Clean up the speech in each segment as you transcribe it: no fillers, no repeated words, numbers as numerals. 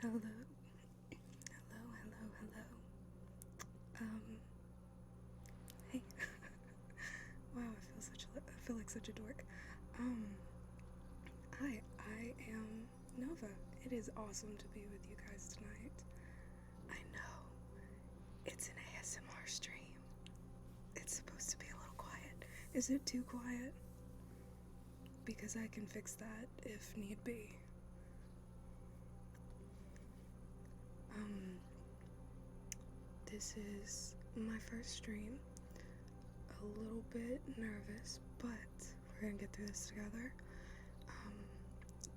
Hello, hello. Hey. Wow, I feel like such a dork. Um, I am Nova. It is awesome to be with you guys tonight. I know, it's an ASMR stream. It's supposed to be a little quiet. Is it too quiet? Because I can fix that if need be. This is my first stream. A little bit nervous, but we're gonna get through this together.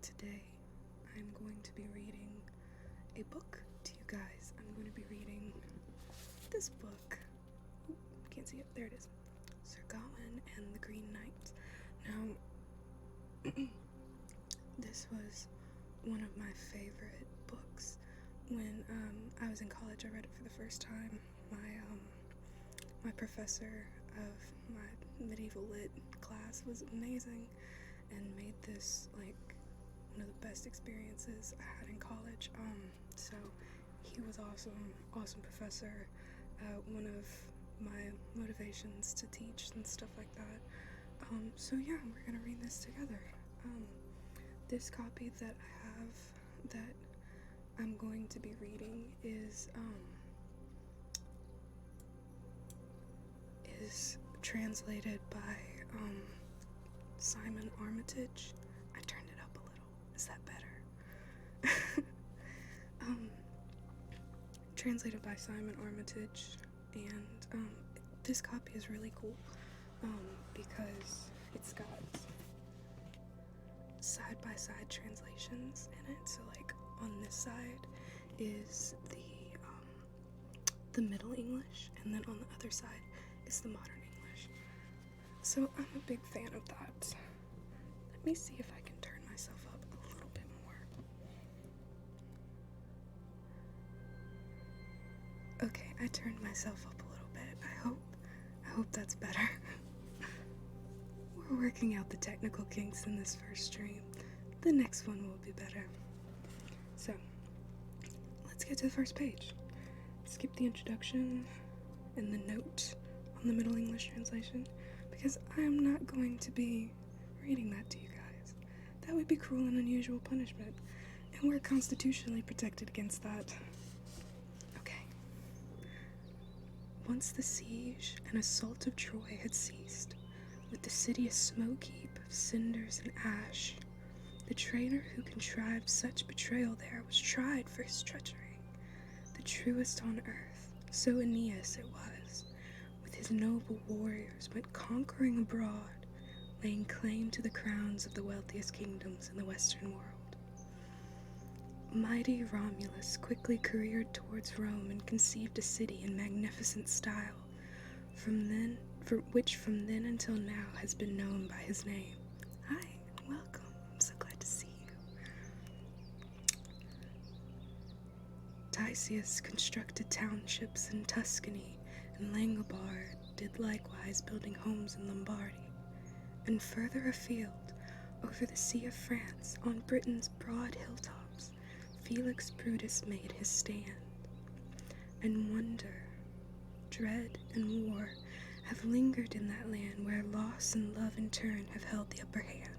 Today I'm going to be reading a book to you guys. I'm going to be reading this book. Ooh, can't see it. There it is. Sir Gawain and the Green Knight. Now, this was one of my favorite books. When I was in college, I read it for the first time. My professor of my medieval lit class was amazing and made this like one of the best experiences I had in college. So he was awesome professor. One of my motivations to teach and stuff like that. So yeah, we're gonna read this together. This copy that I have that I'm going to be reading is translated by Simon Armitage. I turned it up a little. Is that better? Translated by Simon Armitage, and this copy is really cool because it's got side-by-side translations in it. So like on this side is the Middle English, and then on the other side is the Modern English. So I'm a big fan of that. Let me see if I can turn myself up a little bit more. Okay, I turned myself up a little bit. I hope that's better. We're working out the technical kinks in this first stream. The next one will be better. So, let's get to the first page. Skip the introduction and the note on the Middle English translation, because I am not going to be reading that to you guys. That would be cruel and unusual punishment, and we're constitutionally protected against that. Okay. Once the siege and assault of Troy had ceased, with the city a smoke heap of cinders and ash, the traitor who contrived such betrayal there was tried for his treachery. The truest on earth, so Aeneas it was, with his noble warriors went conquering abroad, laying claim to the crowns of the wealthiest kingdoms in the western world. Mighty Romulus quickly careered towards Rome and conceived a city in magnificent style, which from then until now has been known by his name. Hi, welcome. I'm so glad to see you. Tisius constructed townships in Tuscany, and Langobard did likewise, building homes in Lombardy. And further afield, over the Sea of France, on Britain's broad hilltops, Felix Brutus made his stand. And wonder, dread, and war have lingered in that land where loss and love in turn have held the upper hand.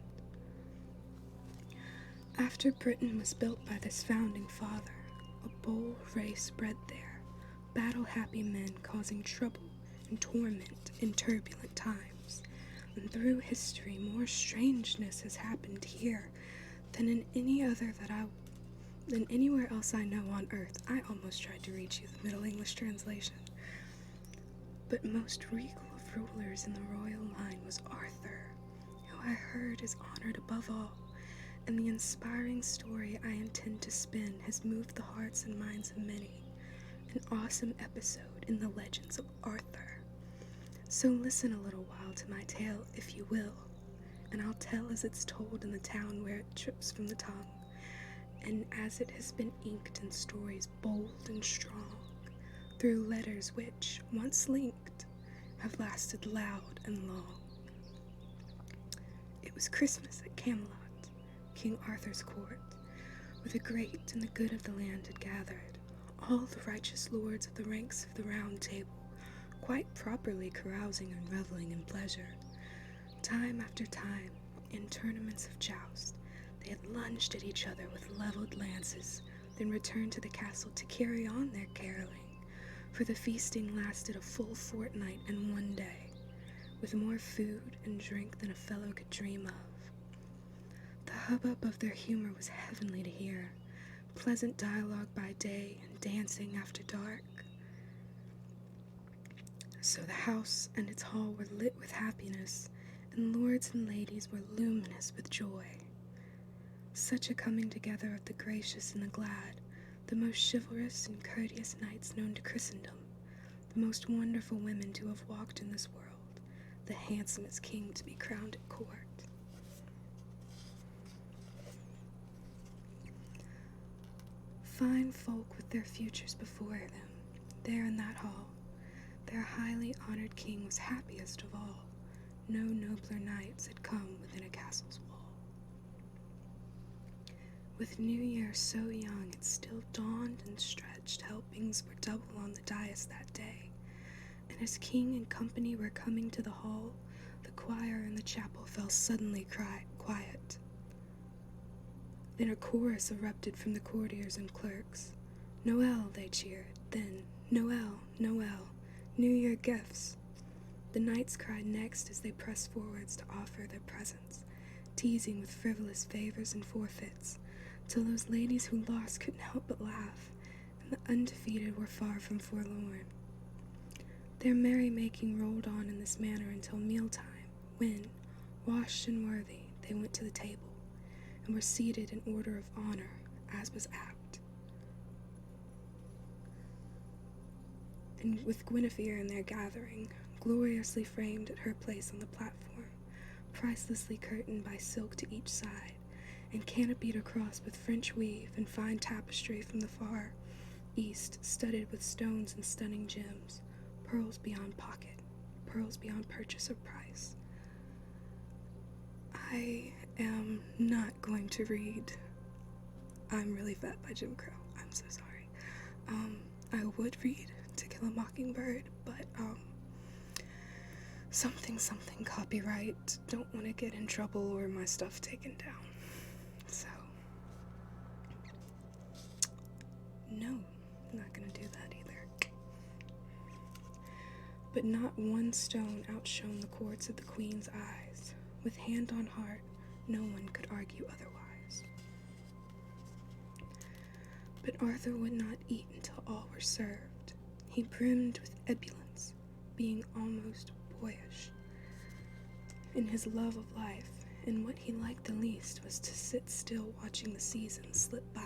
After Britain was built by this founding father, a bold race bred there, battle-happy men causing trouble and torment in turbulent times. And through history more strangeness has happened here than in anywhere else I know on earth. I almost tried to read you the Middle English translation. But most regal of rulers in the royal line was Arthur, who I heard is honored above all, and the inspiring story I intend to spin has moved the hearts and minds of many, an awesome episode in the legends of Arthur. So listen a little while to my tale, if you will, and I'll tell as it's told in the town where it trips from the tongue, and as it has been inked in stories bold and strong, through letters which, once linked, have lasted loud and long. It was Christmas at Camelot, King Arthur's court, where the great and the good of the land had gathered, all the righteous lords of the ranks of the Round Table, quite properly carousing and reveling in pleasure. Time after time, in tournaments of joust, they had lunged at each other with leveled lances, then returned to the castle to carry on their caroling, for the feasting lasted a full fortnight and one day, with more food and drink than a fellow could dream of. The hubbub of their humor was heavenly to hear, pleasant dialogue by day and dancing after dark. So the house and its hall were lit with happiness, and lords and ladies were luminous with joy. Such a coming together of the gracious and the glad, the most chivalrous and courteous knights known to Christendom, the most wonderful women to have walked in this world, the handsomest king to be crowned at court. Fine folk with their futures before them, there in that hall, their highly honored king was happiest of all. No nobler knights had come within a castle's wall. With New Year so young it still dawned and stretched, helpings were double on the dais that day, and as king and company were coming to the hall, the choir in the chapel fell suddenly quiet. Then a chorus erupted from the courtiers and clerks. Noel, they cheered, then Noel, Noel, New Year gifts. The knights cried next as they pressed forwards to offer their presents, teasing with frivolous favors and forfeits, till those ladies who lost couldn't help but laugh, and the undefeated were far from forlorn. Their merrymaking rolled on in this manner until mealtime, when, washed and worthy, they went to the table, and were seated in order of honor, as was apt. And with Guinevere in their gathering, gloriously framed at her place on the platform, pricelessly curtained by silk to each side, and canopied across with French weave and fine tapestry from the far east, studded with stones and stunning gems, pearls beyond pocket, pearls beyond purchase or price. I am not going to read I'm Really Fat by Jim Crow. I'm so sorry. I would read To Kill a Mockingbird, but something copyright. Don't want to get in trouble or my stuff taken down. So, no, not gonna do that either. But not one stone outshone the quartz of the queen's eyes. With hand on heart, no one could argue otherwise. But Arthur would not eat until all were served. He brimmed with ebullience, being almost boyish. In his love of life, and what he liked the least was to sit still watching the seasons slip by.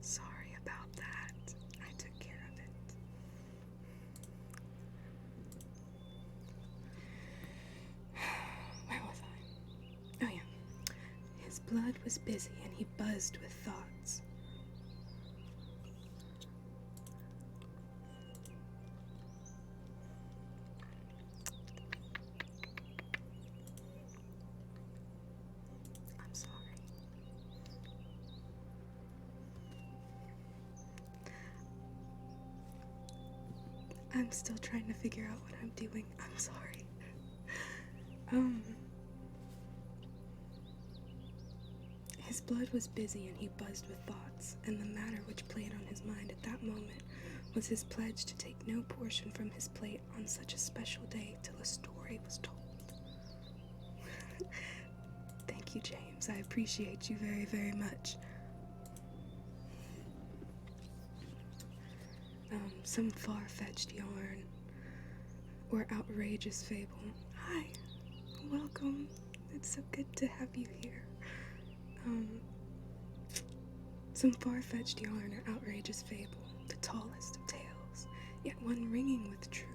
Sorry about that. I took care of it. Where was I? Oh yeah. His blood was busy and he buzzed with thoughts. I'm sorry. I'm still trying to figure out what I'm doing. I'm sorry. His blood was busy and he buzzed with thoughts, and the matter which played on his mind at that moment was his pledge to take no portion from his plate on such a special day till a story was told. Thank you, James. I appreciate you very, very much. Some far-fetched yarn or outrageous fable. Hi, welcome. It's so good to have you here. Some far-fetched yarn or outrageous fable, the tallest of tales, yet one ringing with truth,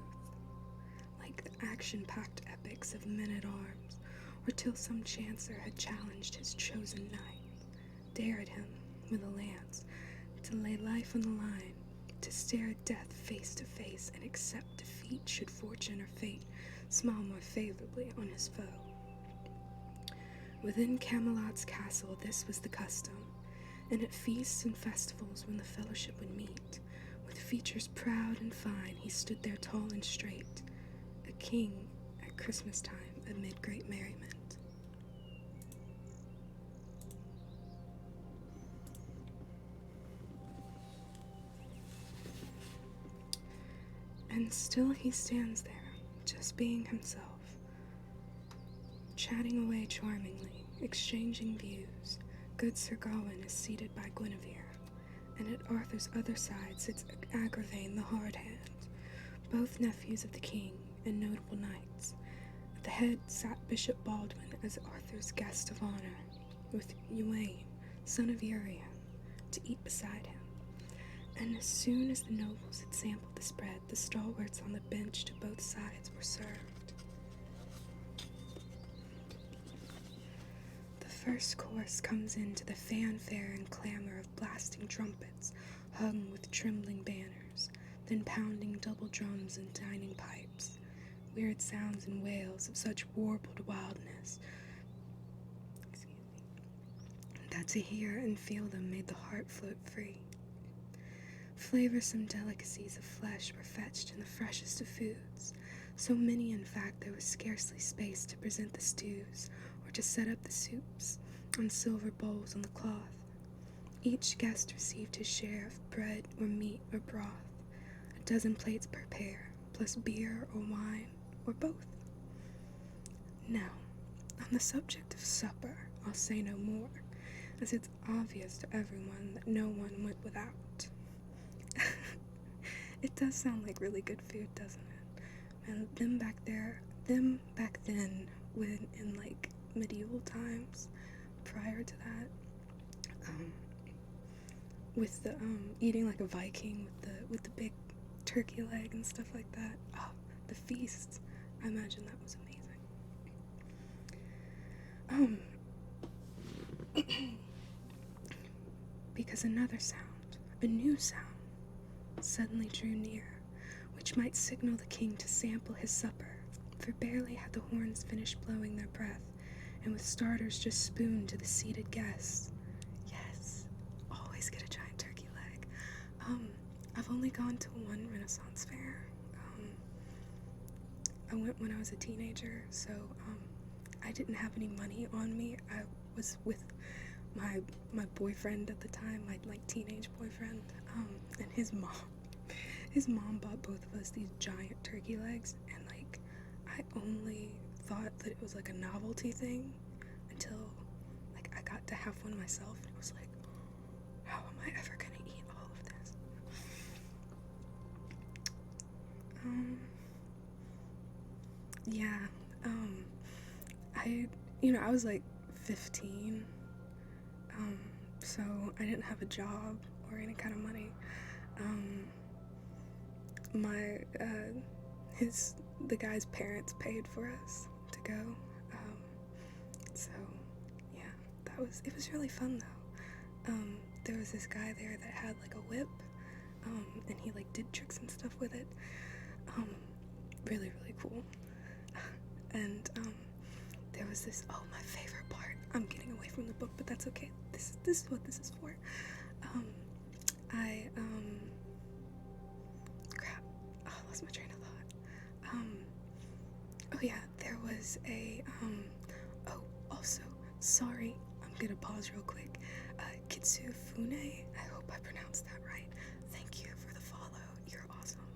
like the action-packed epics of men-at-arms, or till some chancer had challenged his chosen knight, dared him, with a lance, to lay life on the line, to stare at death face to face, and accept defeat should fortune or fate smile more favorably on his foe. Within Camelot's castle this was the custom, and at feasts and festivals when the fellowship would meet, with features proud and fine he stood there tall and straight, a king at Christmas time amid great merriment. And still he stands there, just being himself, chatting away charmingly, exchanging views. Good Sir Gawain is seated by Guinevere, and at Arthur's other side sits Agravain the Hard Hand, both nephews of the king and notable knights. At the head sat Bishop Baldwin as Arthur's guest of honor, with Gawain, son of Urien, to eat beside him. And as soon as the nobles had sampled the spread, the stalwarts on the bench to both sides were served. The first course comes into the fanfare and clamor of blasting trumpets, hung with trembling banners, then pounding double drums and dining pipes, weird sounds and wails of such warbled wildness that to hear and feel them made the heart float free. Flavorsome delicacies of flesh were fetched in the freshest of foods, so many in fact there was scarcely space to present the stews or to set up the soups on silver bowls on the cloth. Each guest received his share of bread or meat or broth, a dozen plates per pair, plus beer or wine, or both. Now, on the subject of supper, I'll say no more, as it's obvious to everyone that no one went without. It does sound like really good food, doesn't it? And them back then, when in like medieval times, prior to that, with the eating like a Viking with the big turkey leg and stuff like that. Oh, the feast! I imagine that was amazing. Because another sound, a new sound, suddenly drew near, which might signal the king to sample his supper, for barely had the horns finished blowing their breath, and with starters just spooned to the seated guests. Yes, always get a giant turkey leg. I've only gone to one Renaissance fair. I went when I was a teenager, so I didn't have any money on me. I was with my boyfriend at the time, my like teenage boyfriend, and his mom bought both of us these giant turkey legs, and like I only thought that it was like a novelty thing until like I got to have one myself, and it was like, how am I ever gonna eat all of this? Yeah, I was like 15, so I didn't have a job or any kind of money. The guy's parents paid for us to go, so yeah, it was really fun though. There was this guy there that had like a whip, and he like did tricks and stuff with it, really, really cool. And there was this, my favorite part, I'm getting away from the book, but that's okay, this is what this is for. Crap, I lost my train of thought. There was also, sorry, I'm gonna pause real quick, Kitsufune, I hope I pronounced that right, thank you for the follow, you're awesome.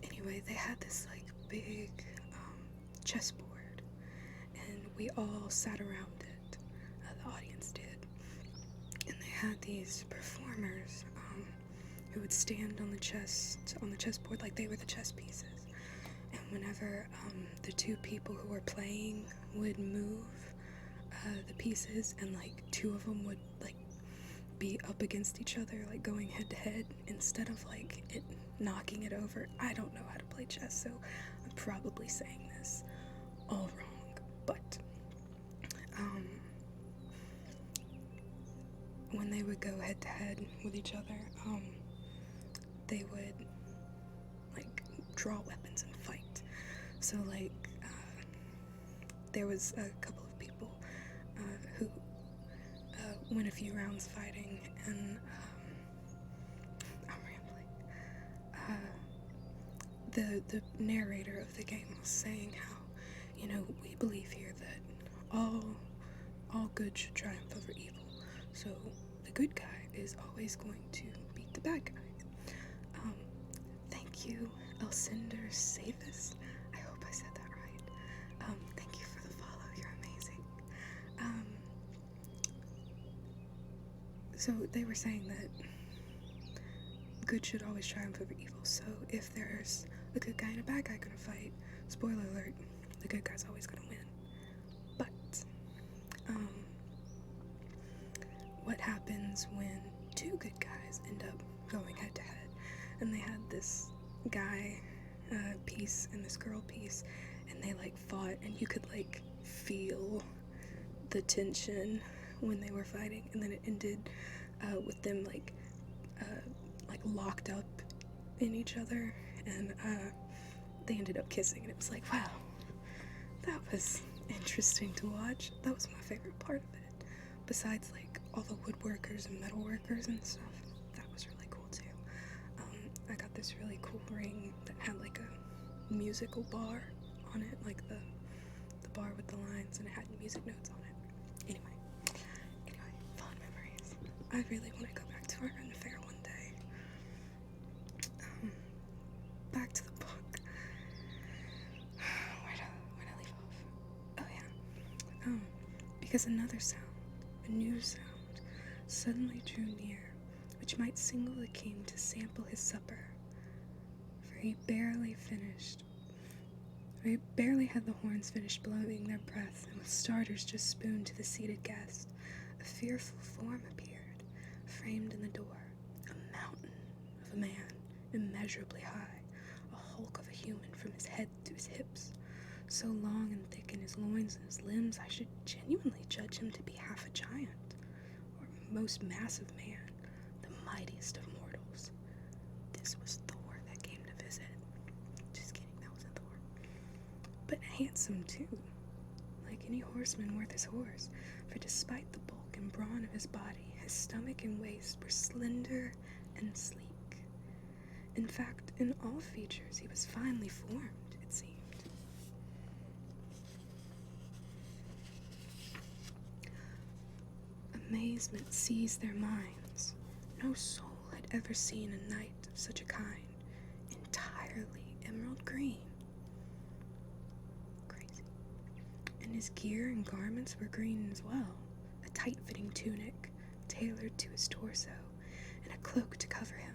Anyway, they had this like big chessboard, and we all sat around it, the audience did, and they had these performers who would stand on the chessboard like they were the chess pieces, and whenever the two people who were playing would move the pieces, and like two of them would like be up against each other, like going head to head, instead of like it knocking it over. I don't know how to play chess, so I'm probably saying this all wrong. But when they would go head to head with each other, they would like draw weapons and fight. So like there was a couple of people who went a few rounds fighting, and I'm rambling. The narrator of the game was saying how, we believe here that all good should triumph over evil. So the good guy is always going to beat the bad guy. Thank you, Elcinder Savis. I hope I said that right. Thank you for the follow. You're amazing. So they were saying that good should always triumph over evil. So if there's a good guy and a bad guy gonna fight, spoiler alert, the good guy's always gonna win. But what happens when two good guys end up going head to head? And they had this guy piece and this girl piece, and they like fought, and you could like feel the tension when they were fighting, and then it ended with them like locked up in each other, and they ended up kissing, and it was like, wow, that was interesting to watch. That was my favorite part of it, besides like all the woodworkers and metalworkers and stuff. That was really cool too. I got this really cool ring that had like a musical bar on it, like the bar with the lines, and it had music notes on it. Anyway, fond memories. I really want to go back to our Ren Fair one day. Back to the book. Where'd I leave off? Oh yeah. Because another sound, a new sound, suddenly drew near, which might signal the king to sample his supper. For he barely had the horns finished blowing their breath, and with starters just spooned to the seated guest, a fearful form appeared, framed in the door, a mountain of a man, immeasurably high, a hulk of a human from his head to his hips, so long and thick in his loins and his limbs I should genuinely judge him to be half a giant, or most massive man, the mightiest of mortals. This was Thor that came to visit. Just kidding, that wasn't Thor. But handsome too, like any horseman worth his horse, for despite the bulk and brawn of his body, his stomach and waist were slender and sleek. In fact, in all features he was finely formed, it seemed. Amazement seized their minds. No soul had ever seen a knight of such a kind, entirely emerald green. Crazy. And his gear and garments were green as well, a tight-fitting tunic tailored to his torso, and a cloak to cover him,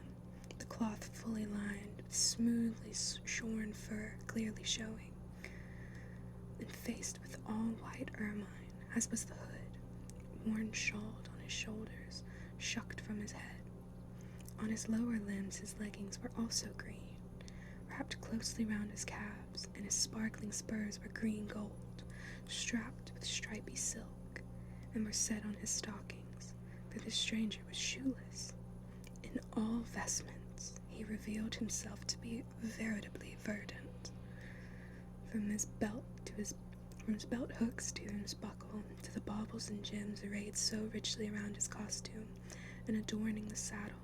the cloth fully lined with smoothly shorn fur clearly showing, and faced with all white ermine, as was the hood, worn shawled on his shoulders, shucked from his head. On his lower limbs his leggings were also green, wrapped closely round his calves, and his sparkling spurs were green gold, strapped with stripy silk, and were set on his stockings, for the stranger was shoeless. In all vestments he revealed himself to be veritably verdant. From his belt hooks to his buckle, to the baubles and gems arrayed so richly around his costume, and adorning the saddle,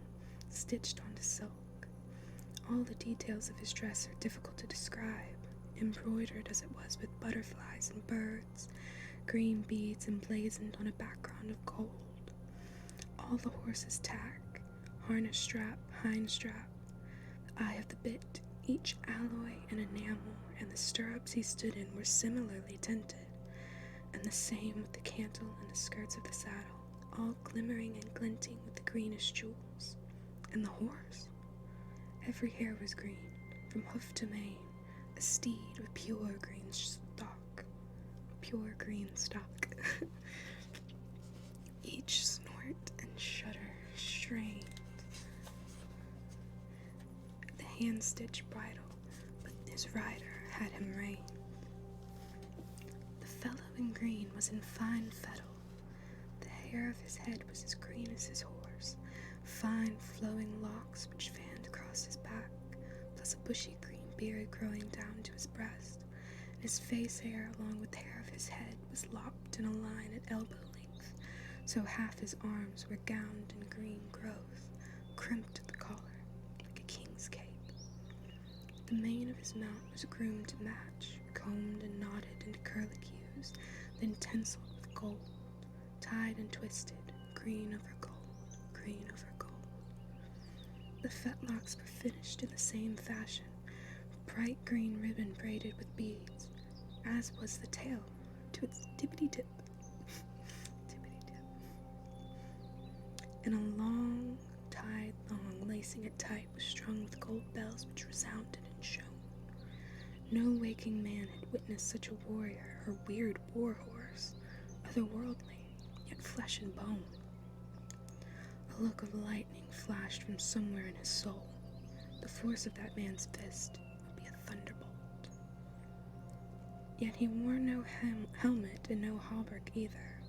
stitched onto silk. All the details of his dress are difficult to describe, embroidered as it was with butterflies and birds, green beads emblazoned on a background of gold. All the horse's tack, harness strap, hind strap, the eye of the bit, each alloy and enamel, and the stirrups he stood in were similarly tinted, and the same with the cantle and the skirts of the saddle, all glimmering and glinting with the greenest jewels. And the horse, every hair was green, from hoof to mane, a steed with pure green stock. Each snort and shudder strained the hand-stitched bridle, but his rider had him reined. fellow in green was in fine fettle. The hair of his head was as green as his horse, fine flowing locks which fanned across his back, plus a bushy green beard growing down to his breast, and his face hair along with the hair of his head was lopped in a line at elbow length, so half his arms were gowned in green growth, crimped at the collar, like a king's cape. The mane of his mount was groomed to match, combed and knotted into curlicues, then tinselled with gold, tied and twisted, green over gold, green over gold. The fetlocks were finished in the same fashion, bright green ribbon braided with beads, as was the tail, to its tippity-tip, tippity-tip, and a long, tied thong lacing it tight was strung with gold bells which resounded and shone. No waking man had witnessed such a warrior or weird war horse, otherworldly, yet flesh and bone. A look of lightning flashed from somewhere in his soul. The force of that man's fist would be a thunderbolt. Yet he wore no helmet and no hauberk either.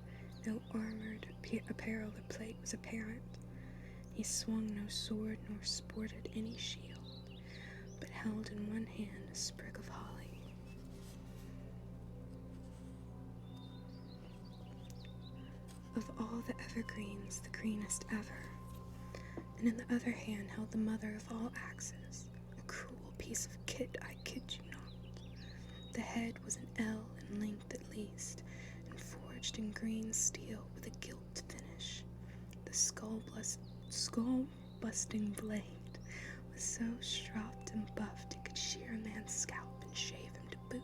No armored apparel or plate was apparent. He swung no sword nor sported any shield, but held in one hand a sprig of holly. Of all the evergreens, the greenest ever, and in the other hand held the mother of all axes, a cruel piece of kit, I kid you not. The head was an ell in length at least, and forged in green steel with a gilt finish. The skull-busting blade was so stropped and buffed it could shear a man's scalp and shave him to boot.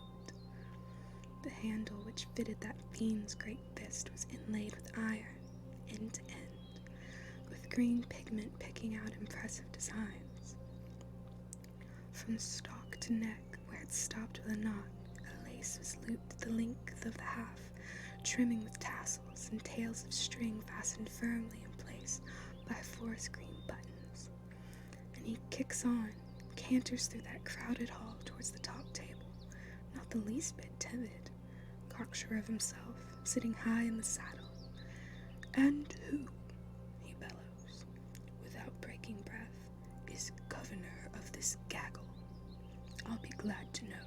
The handle which fitted that fiend's great fist was inlaid with iron, end to end, with green pigment picking out impressive designs. From stock to neck, where it stopped with a knot, a lace was looped the length of the half, trimming with tassels and tails of string fastened firmly in place by forest green buttons. And he kicks on, canters through that crowded hall towards the top table, not the least bit timid, cocksure of himself, sitting high in the saddle. And who, he bellows, without breaking breath, is governor of this gaggle? I'll be glad to know.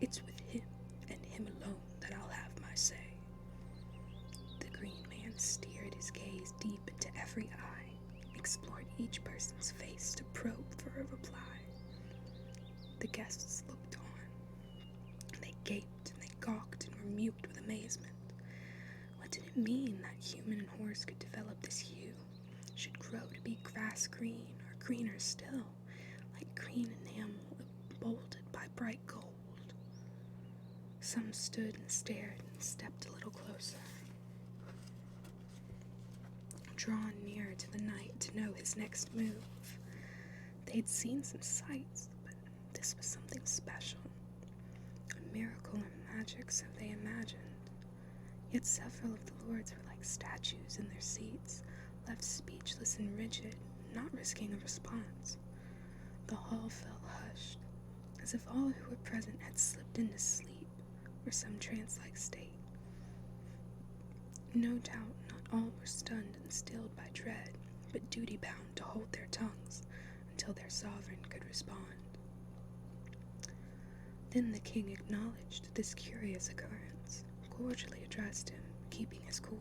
It's with him, and him alone, that I'll have my say. The green man steered his gaze deep into every eye, explored each person's face to probe for a reply. The guests looked on. They gaped and they gawked and were mute with amazement. What did it mean that human and horse could develop this hue, should grow to be grass green, or greener still, like green enamel bolted by bright gold? Some stood and stared and stepped a little closer, drawn nearer to the knight to know his next move. They'd seen some sights, but this was something special. A miracle or magic, so they imagined. Yet several of the lords were like statues in their seats, left speechless and rigid, not risking a response. The hall fell hushed, as if all who were present had slipped into sleep, or some trance-like state. No doubt not all were stunned and stilled by dread, but duty-bound to hold their tongues until their sovereign could respond. Then the king acknowledged this curious occurrence, cordially addressed him, keeping his cool.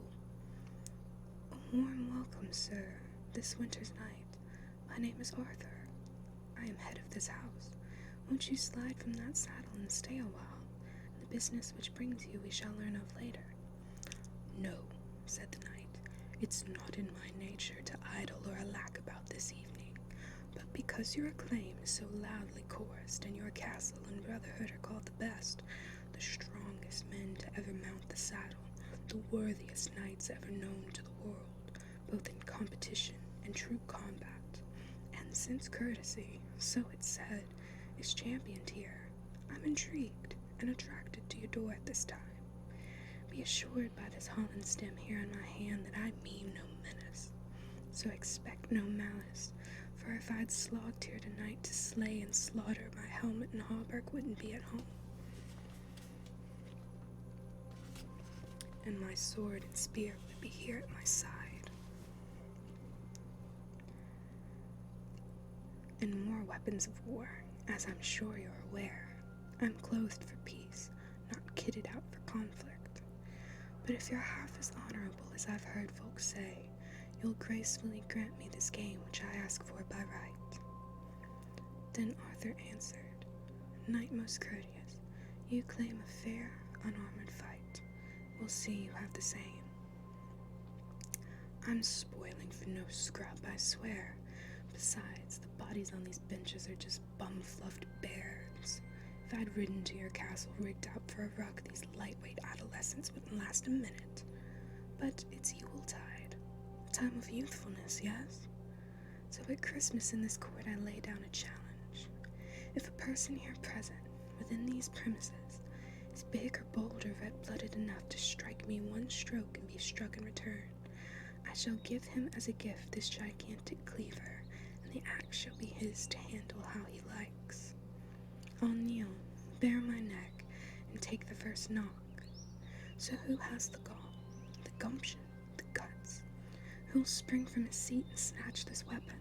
A warm welcome, sir, this winter's night. My name is Arthur. I am head of this house. Won't you slide from that saddle and stay a while? The business which brings you we shall learn of later. No, said the knight. It's not in my nature to idle or alack about this evening, but because your acclaim is so loudly chorused, and your castle and brotherhood are called the best, the strongest men to ever mount the saddle, the worthiest knights ever known to the world, both in competition and true combat, and since courtesy, so it's said, is championed here, I'm intrigued and attracted to your door at this time. Be assured by this holland stem here in my hand that I mean no menace, so expect no malice, for if I'd slogged here tonight to slay and slaughter, my helmet and hauberk wouldn't be at home. and my sword and spear would be here at my side. And more weapons of war, as I'm sure you're aware. I'm clothed for peace, not kitted out for conflict. But if you're half as honorable as I've heard folks say, you'll gracefully grant me this game which I ask for by right. Then Arthur answered, Knight most courteous, you claim a fair, unarmored fight. We'll see you have the same. I'm spoiling for no scrub, I swear. Besides, the bodies on these benches are just bum-fluffed bears. If I'd ridden to your castle rigged out for a ruck, these lightweight adolescents wouldn't last a minute. But it's Yuletide, a time of youthfulness, yes? So at Christmas in this court I lay down a challenge. If a person here present, within these premises, is big or bold or red-blooded enough to strike me one stroke and be struck in return, I shall give him as a gift this gigantic cleaver, and the axe shall be his to handle how he likes. I'll kneel, bare my neck, and take the first knock. So who has the gall, the gumption, the guts? Who'll spring from his seat and snatch this weapon?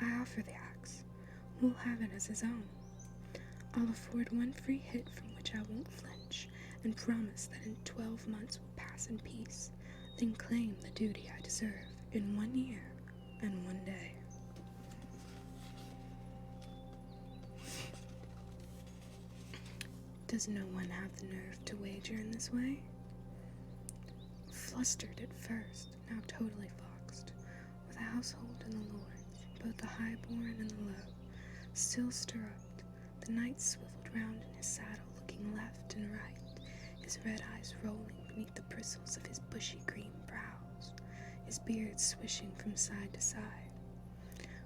I offer the axe. Who'll have it as his own? I'll afford one free hit from which I won't flinch, and promise that in 12 months will pass in peace, then claim the duty I deserve in 1 year and 1 day. Does no one have the nerve to wager in this way? Flustered at first, now totally foxed, with the household and the lords, both the high-born and the low, still stirruped, the knight swiveled round in his saddle, looking left and right, his red eyes rolling beneath the bristles of his bushy green brows, his beard swishing from side to side.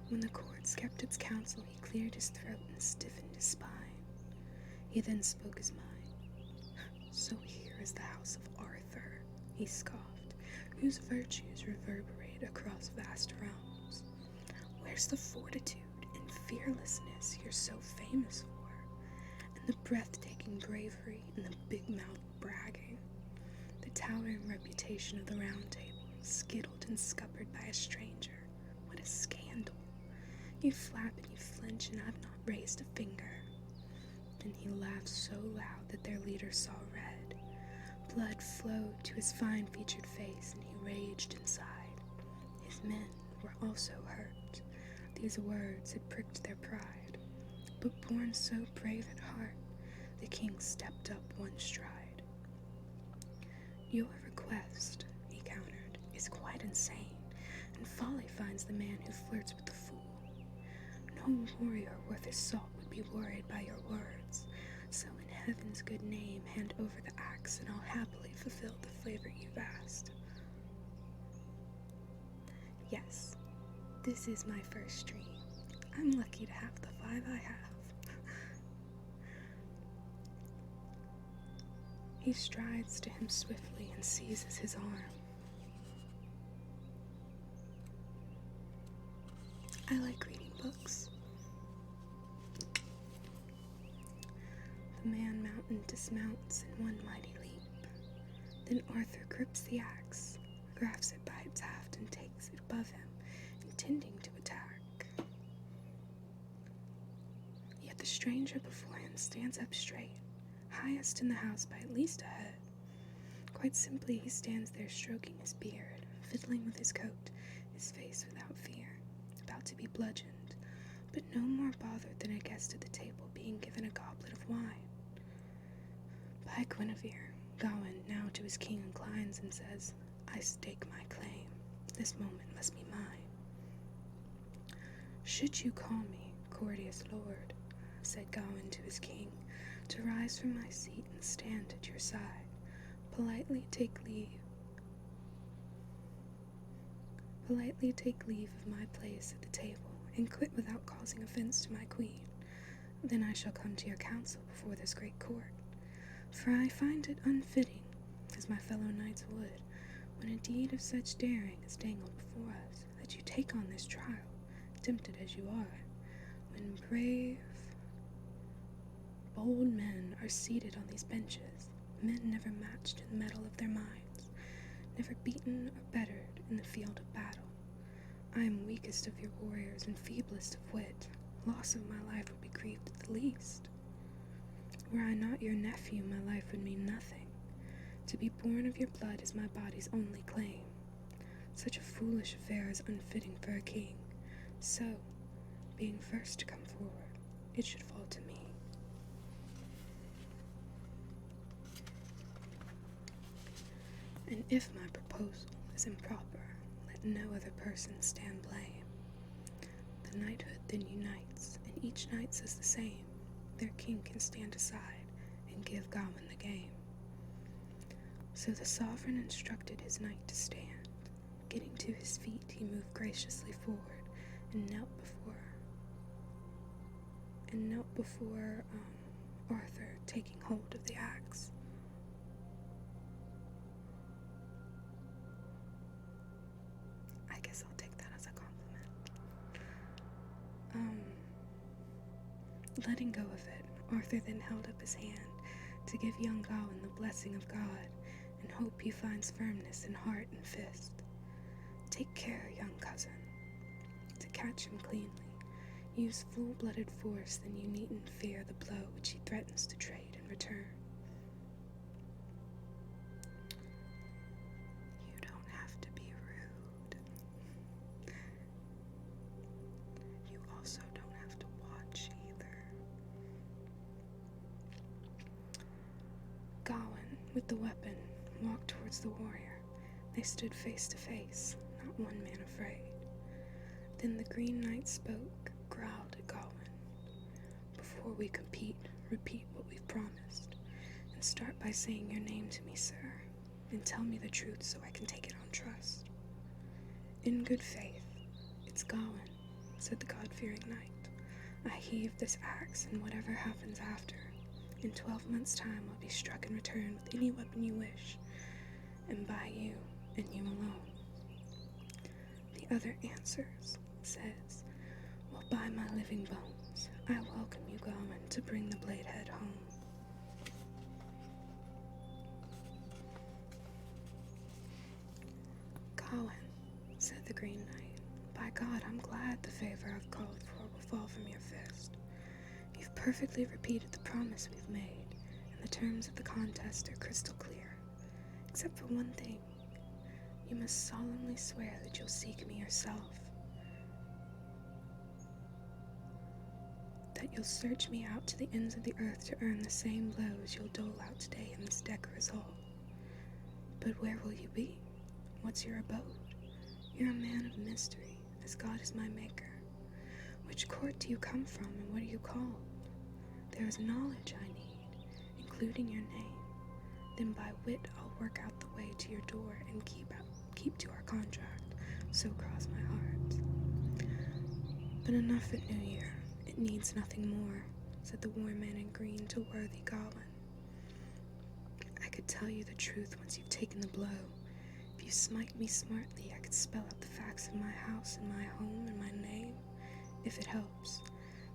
When the court kept its counsel, he cleared his throat and stiffened his spine. He then spoke his mind. So here is the house of Arthur, he scoffed, whose virtues reverberate across vast realms. Where's the fortitude and fearlessness you're so famous for, and the breathtaking bravery and the big-mouthed bragging? The towering reputation of the Round Table, skittled and scuppered by a stranger. What a scandal! You flap and you flinch, and I've not raised a finger. Then he laughed so loud that their leader saw red. Blood flowed to his fine-featured face, and he raged inside. His men were also hurt. These words had pricked their pride. But born so brave at heart, the king stepped up one stride. Your request, he countered, is quite insane, and folly finds the man who flirts with the fool. No warrior worth his salt would be worried by your words, so in heaven's good name hand over the axe, and I'll happily fulfill the favor you've asked. Yes, this is my first dream. I'm lucky to have the 5 I have. He strides to him swiftly and seizes his arm. I like reading books. The man-mountain dismounts in one mighty leap. Then Arthur grips the axe, grasps it by its haft, and takes it above him, intending to attack. Yet the stranger before him stands up straight, highest in the house by at least a head. Quite simply, he stands there stroking his beard, fiddling with his coat, his face without fear, about to be bludgeoned, but no more bothered than a guest at the table being given a goblet of wine. By Guinevere, Gawain now to his king inclines and says, I stake my claim. This moment must be mine. Should you call me, courteous lord, said Gawain to his king, to rise from my seat and stand at your side, politely take leave of my place at the table, and quit without causing offense to my queen. Then I shall come to your council before this great court. For I find it unfitting, as my fellow knights would, when a deed of such daring is dangled before us, that you take on this trial, tempted as you are, when brave, bold men are seated on these benches, men never matched in the mettle of their minds, never beaten or bettered in the field of battle. I am weakest of your warriors and feeblest of wit. Loss of my life would be grieved at the least. Were I not your nephew, my life would mean nothing. To be born of your blood is my body's only claim. Such a foolish affair is unfitting for a king. So, being first to come forward, it should fall to me. And if my proposal is improper, let no other person stand blame. The knighthood then unites, and each knight says the same. Their king can stand aside and give Gawain the game. So the sovereign instructed his knight to stand. Getting to his feet, he moved graciously forward and knelt before Arthur, taking hold of the axe. I guess I'll take that as a compliment. Letting go of it, Arthur then held up his hand to give young Gawain the blessing of God, and hope he finds firmness in heart and fist. Take care, young cousin, to catch him cleanly. Use full-blooded force, then you needn't fear the blow which he threatens to trade in return. You don't have to be rude. You also don't have to watch either. Gawain, with the weapon, walked towards the warrior. They stood face to face, not one man afraid. Then the Green Knight spoke, growled at Gawain. Before we compete, repeat what we've promised, and start by saying your name to me, sir, and tell me the truth so I can take it on trust. In good faith, it's Gawain, said the God-fearing knight. I heave this axe, and whatever happens after, in 12 months' time I'll be struck in return with any weapon you wish, and by you, and you alone. The other answers, says, well, by my living bones, I welcome you, Gawain, to bring the blade head home. Gawain, said the Green Knight, by God, I'm glad the favor I've called for will fall from your fist. You've perfectly repeated the promise we've made, and the terms of the contest are crystal clear, except for one thing. You must solemnly swear that you'll seek me yourself, that you'll search me out to the ends of the earth to earn the same blows you'll dole out today in this decorous hall. But where will you be? What's your abode? You're a man of mystery, as God is my maker. Which court do you come from, and what are you called? There is knowledge I need, including your name. Then by wit I'll work out the way to your door and keep to our contract, so cross my heart. But enough at New Year, it needs nothing more, said the war man in green to worthy Gawain. I could tell you the truth once you've taken the blow. If you smite me smartly, I could spell out the facts of my house and my home and my name. If it helps,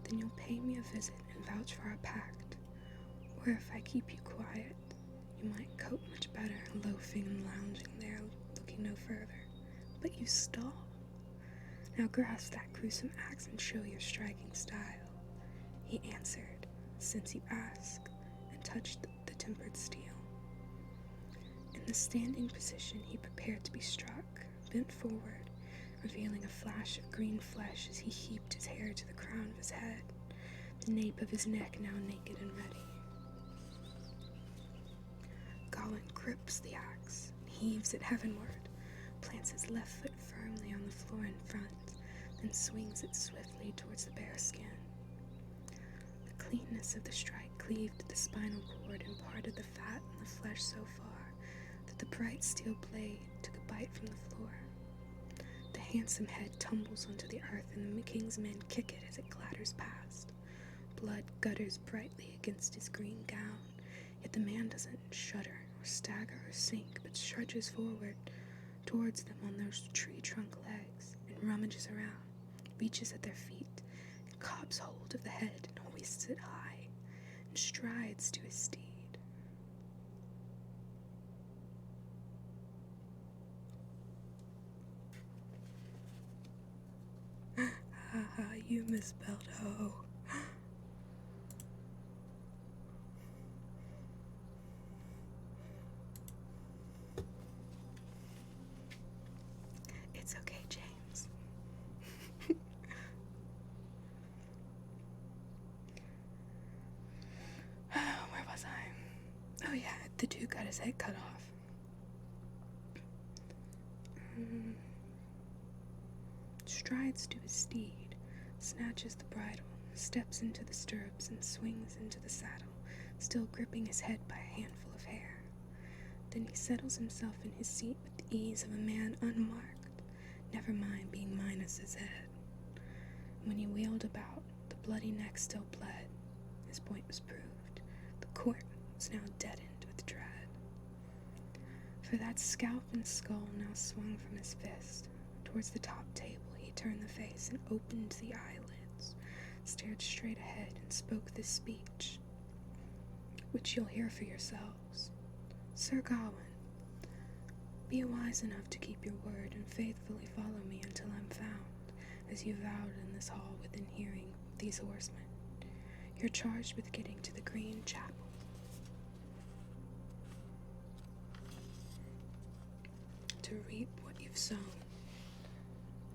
then you'll pay me a visit and vouch for our pact. Or if I keep you quiet, you might cope much better, loafing and lounging there, looking no further. But you stall. Now grasp that gruesome axe and show your striking style. He answered, since you ask, and touched the tempered steel. In the standing position he prepared to be struck, bent forward, revealing a flash of green flesh as he heaped his hair to the crown of his head, the nape of his neck now naked and ready. Gawain grips the axe, heaves it heavenward, plants his left foot firmly on the floor in front, then swings it swiftly towards the bare skin. The cleanness of the strike cleaved the spinal cord and parted the fat and the flesh so far that the bright steel blade took a bite from the floor. The handsome head tumbles onto the earth, and the king's men kick it as it clatters past. Blood gutters brightly against his green gown, yet the man doesn't shudder or stagger or sink, but trudges forward towards them on those tree trunk legs, and rummages around, reaches at their feet, and cobs hold of the head and hoists it high, and strides to his steed. you misspelled ho. It's okay, James. Where was I? Oh yeah, the dude got his head cut off. Strides to his steed, snatches the bridle, steps into the stirrups, and swings into the saddle, still gripping his head by a handful of hair. Then he settles himself in his seat with the ease of a man unmarked, never mind being minus his head. When he wheeled about, the bloody neck still bled. His point was proved. The court was now deadened with dread. For that scalp and skull now swung from his fist. Towards the top table he turned the face and opened the eyelids, stared straight ahead and spoke this speech, which you'll hear for yourselves. Sir Gawain, be wise enough to keep your word and faithfully follow me until I'm found, as you vowed in this hall within hearing of these horsemen. You're charged with getting to the Green Chapel. To reap what you've sown.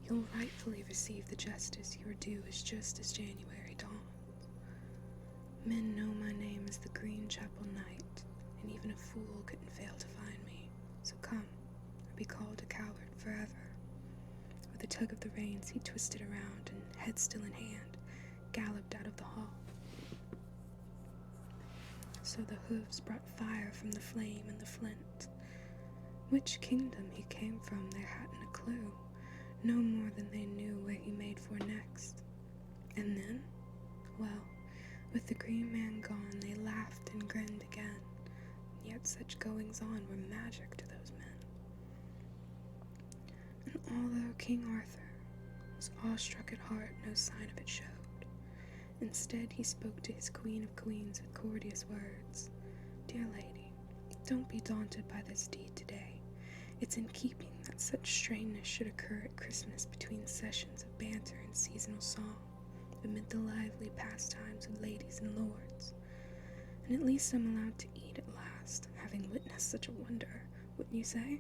You'll rightfully receive the justice you are due as just as January dawns. Men know my name as the Green Chapel Knight, and even a fool couldn't fail to find me. So come, or be called a coward forever. With a tug of the reins, he twisted around and, head still in hand, galloped out of the hall. So the hooves brought fire from the flame and the flint. Which kingdom he came from they hadn't a clue, no more than they knew where he made for next. And then, well, with the green man gone, they laughed and grinned again, yet such goings-on were magic to those men. And although King Arthur was awestruck at heart, no sign of it showed. Instead, he spoke to his Queen of Queens with courteous words. Dear lady, don't be daunted by this deed today. It's in keeping that such strangeness should occur at Christmas between sessions of banter and seasonal song, amid the lively pastimes of ladies and lords. And at least I'm allowed to eat at last, having witnessed such a wonder, wouldn't you say?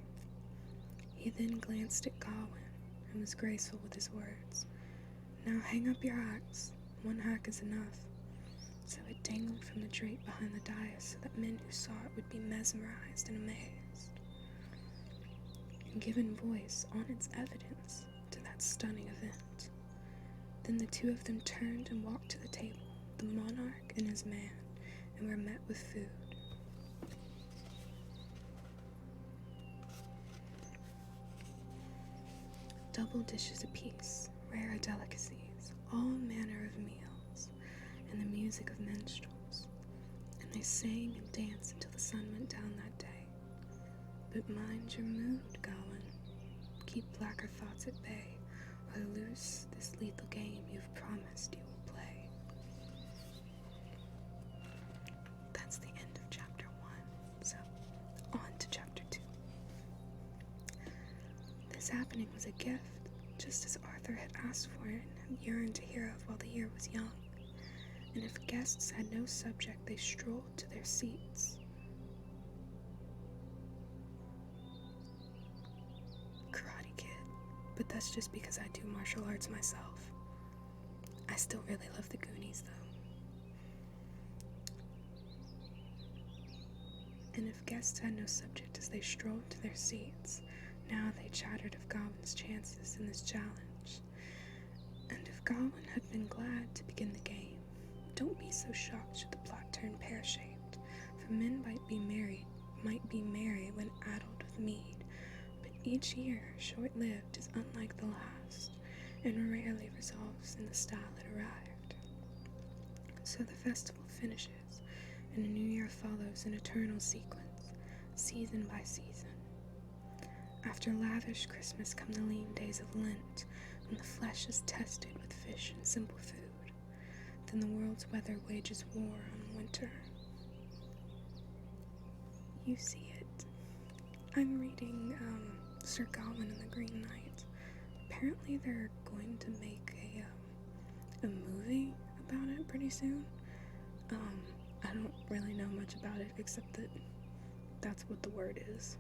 He then glanced at Gawain, and was graceful with his words. Now hang up your axe. One hack is enough. So it dangled from the drape behind the dais so that men who saw it would be mesmerized and amazed. And given voice on its evidence to that stunning event. Then the two of them turned and walked to the table, the monarch and his man, and were met with food. Double dishes apiece, rare delicacies, all manner of meals, and the music of minstrels. And they sang and danced until the sun went down that day. But mind your mood, Gawain. Keep blacker thoughts at bay, or loose this lethal game you've promised you will play. That's the end of chapter 1, so on to chapter 2. This happening was a gift, just as Arthur had asked for it and yearned to hear of while the year was young. And if guests had no subject, they strolled to their seats. Karate Kid, but that's just because I do martial arts myself. I still really love the Goonies, though. And if guests had no subject as they strolled to their seats, now they chattered of Gawain's chances in this challenge. And if Gawain had been glad to begin the game, don't be so shocked should the plot turn pear-shaped, for men might be merry when addled with mead, but each year, short-lived, is unlike the last, and rarely resolves in the style it arrived. So the festival finishes, and a new year follows in eternal sequence, season by season. After lavish Christmas come the lean days of Lent, when the flesh is tested with fish and simple food. Then the world's weather wages war on winter. You see it. I'm reading Sir Gawain and the Green Knight. Apparently they're going to make a movie about it pretty soon. I don't really know much about it except that that's what the word is.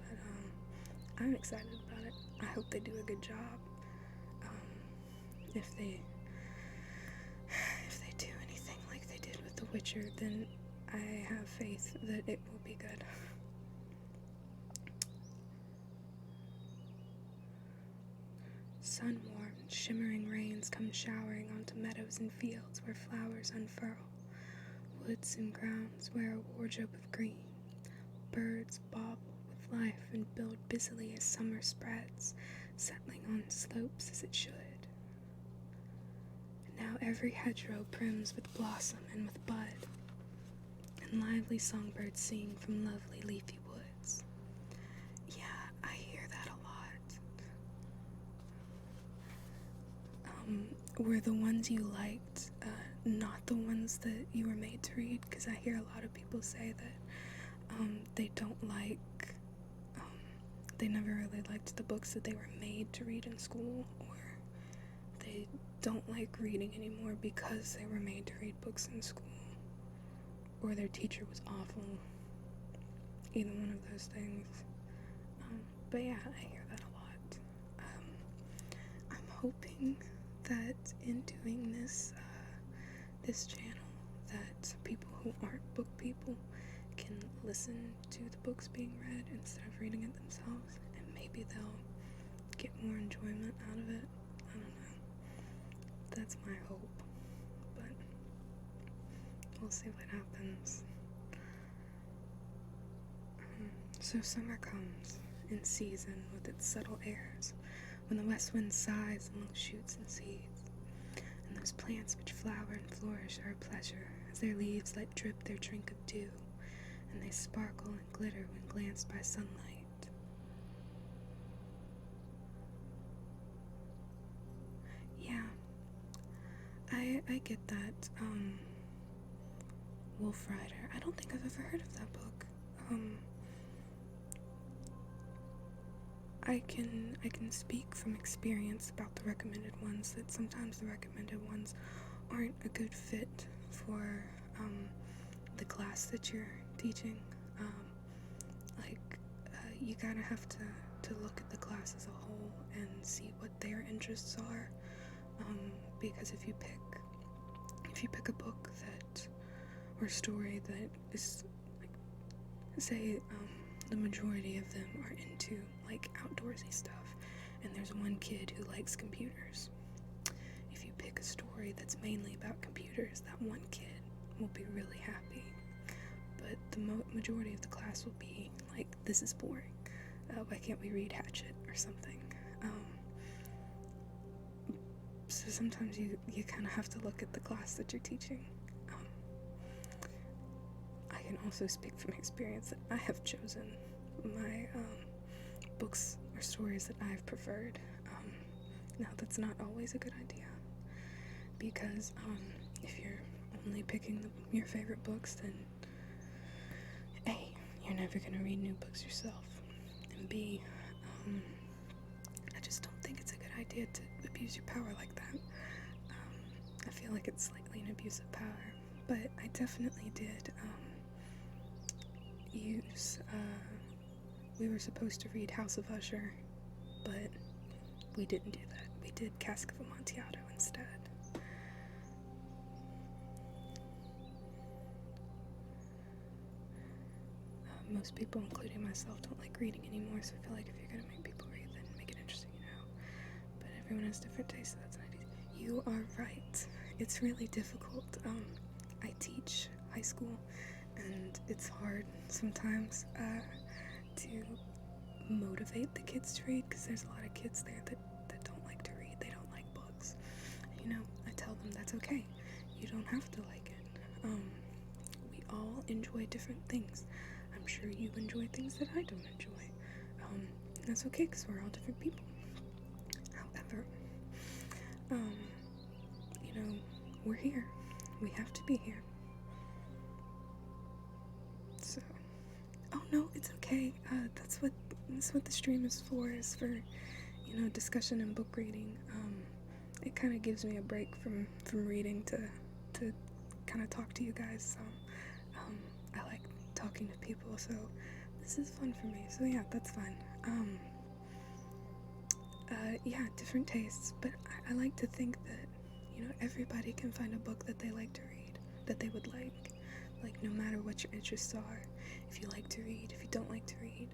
But I'm excited about it. I hope they do a good job. If they do anything like they did with The Witcher, then I have faith that it will be good. Sun-warmed, shimmering rains come showering onto meadows and fields where flowers unfurl. Woods and grounds wear a wardrobe of green. Birds bauble with life and build busily as summer spreads, settling on slopes as it should. And now every hedgerow brims with blossom and with bud, and lively songbirds sing from lovely leafy woods. Yeah, I hear that a lot. Were the ones you liked not the ones that you were made to read? Because I hear a lot of people say that they don't like, they never really liked the books that they were made to read in school, or they don't like reading anymore because they were made to read books in school, or their teacher was awful. Either one of those things. But yeah, I hear that a lot. I'm hoping that in doing this channel, that people who aren't book people can listen to the books being read instead of reading it themselves, and maybe they'll get more enjoyment out of it. I don't know. That's my hope, but we'll see what happens. So summer comes in season with its subtle airs, when the west wind sighs among shoots and seeds, and those plants which flower and flourish are a pleasure, as their leaves let drip their drink of dew, and they sparkle and glitter when glanced by sunlight. Yeah, I get that. Wolf Rider. I don't think I've ever heard of that book. I can speak from experience about the recommended ones, that sometimes the recommended ones aren't a good fit for the class that you're teaching. You gotta have to look at the class as a whole and see what their interests are, because if you pick a book that, or a story that is, like, say the majority of them are into like outdoorsy stuff, and there's one kid who likes computers. If you pick a story that's mainly about computers, that one kid will be really happy, but the majority of the class will be like, this is boring. Why can't we read Hatchet or something? So sometimes you kind of have to look at the class that you're teaching. I can also speak from experience that I have chosen my books or stories that I've preferred. Now that's not always a good idea, because if you're only picking your favorite books, then A, you're never going to read new books yourself, and B, I just don't think it's a good idea to abuse your power like that. I feel like it's slightly an abuse of power, but I definitely did we were supposed to read House of Usher, but we didn't do that. We did Cask of Amontillado instead. Most people, including myself, don't like reading anymore, so I feel like if you're gonna make people read, then make it interesting, But everyone has different tastes, so that's not easy. You are right. It's really difficult. I teach high school, and it's hard sometimes to motivate the kids to read, because there's a lot of kids there that don't like to read. They don't like books. I tell them that's okay. You don't have to like it. We all enjoy different things. I'm sure you enjoy things that I don't enjoy. That's okay, because we're all different people. However, we're here. We have to be here. So, oh no, it's okay. That's what the stream is for discussion and book reading. it kind of gives me a break from reading to kind of talk to you guys. So I like talking to people, so this is fun for me. So yeah, that's fun. Yeah, different tastes, but I like to think that, you know, everybody can find a book that they like to read, that they would like no matter what your interests are. If you like to read, if you don't like to read,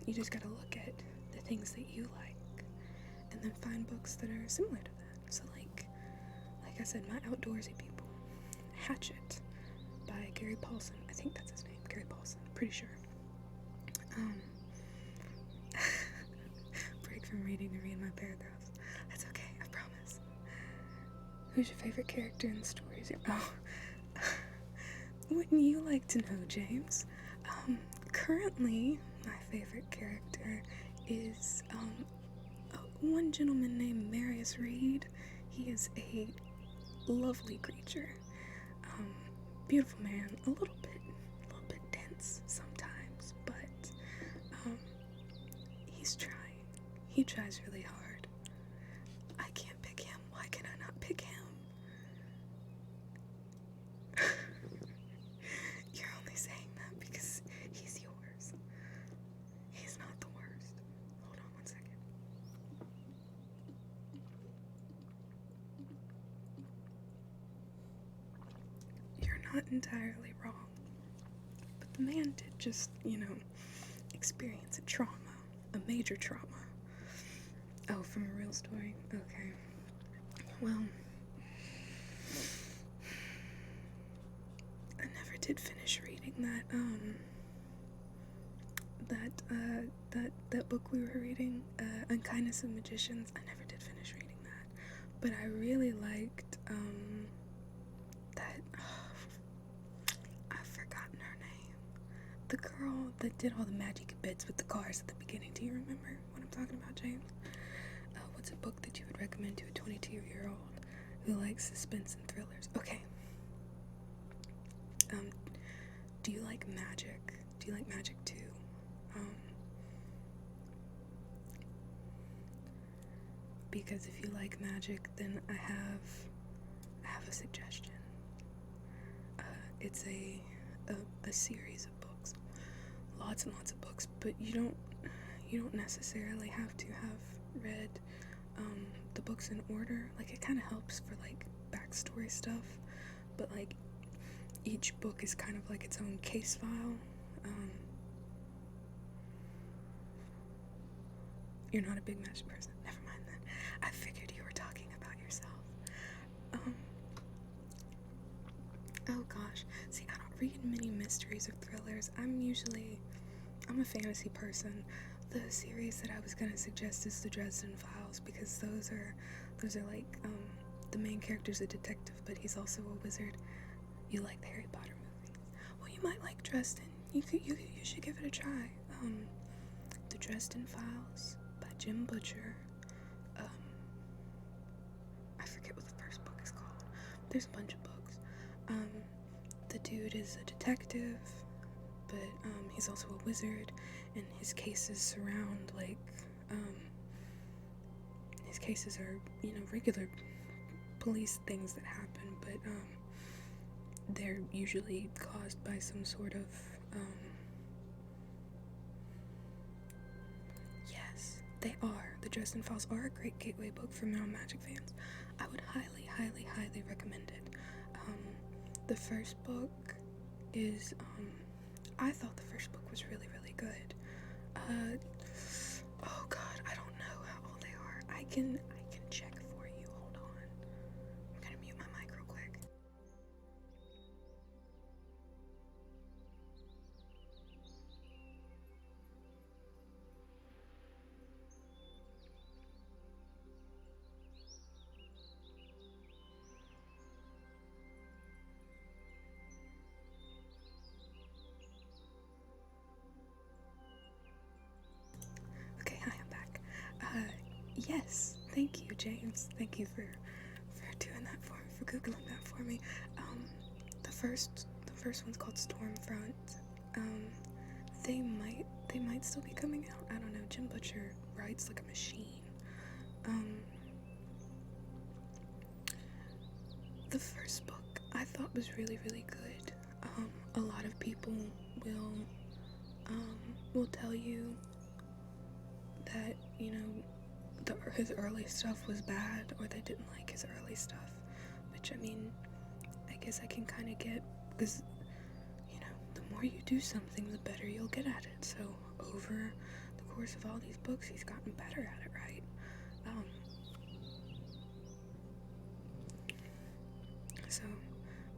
you just gotta look at the things that you like, and then find books that are similar to that. So like I said, my outdoorsy people, Hatchet by Gary Paulson. I think that's his name, Gary Paulson, pretty sure. Break from reading to read my paragraphs. That's okay, I promise. Who's your favorite character in the stories? Oh, wouldn't you like to know, James? Currently, my favorite character is one gentleman named Marius Reed. He is a lovely creature. Beautiful man, a little bit dense sometimes, but he's trying. He tries really hard. I can't pick him. Why can I not pick him? You're only saying that because he's yours. He's not the worst. Hold on one second. You're not entirely wrong. But the man did just, experience a trauma. A major trauma. Oh, from a real story? Okay. Well, I never did finish reading that book we were reading, Unkindness of Magicians. I never did finish reading that. But I really liked, I've forgotten her name. The girl that did all the magic bits with the cars at the beginning. Do you remember what I'm talking about, James? What's a book that you would recommend to a 22-year-old who likes suspense and thrillers? Okay. Do you like magic? Do you like magic too? Because if you like magic, then I have a suggestion. It's a series of books, lots and lots of books, but you don't necessarily have to have read the books in order. Like, it kind of helps for like backstory stuff, but like each book is kind of like its own case file. You're not a big magic person. Never mind then. I figured you were talking about yourself. Oh gosh. See, I don't read many mysteries or thrillers. I'm a fantasy person. The series that I was gonna suggest is the Dresden Files, because those are like, the main character's a detective, but he's also a wizard. You like the Harry Potter movies. Well, you might like Dresden. You should give it a try. The Dresden Files by Jim Butcher. I forget what the first book is called. There's a bunch of books. The dude is a detective, but he's also a wizard, and his cases surround his cases are, regular police things that happen, but they're usually caused by some sort of yes, they are. The Dresden Files are a great gateway book for non-magic fans. I would highly, highly, highly recommend it. The first book is, I thought the first book was really, really good. Oh god, I don't know how old they are. I can check for you. Hold on. I'm gonna mute my mic real quick. Okay, hi, I'm back. Yes, thank you, James. Thank you for doing that for me, for Googling that for me. The first one's called Stormfront. They might still be coming out. I don't know. Jim Butcher writes like a machine. The first book I thought was really, really good. A lot of people will tell you that, you know, his early stuff was bad, or they didn't like his early stuff, which, I mean, I guess I can kind of get, because, you know, the more you do something, the better you'll get at it. So over the course of all these books, he's gotten better at it, right?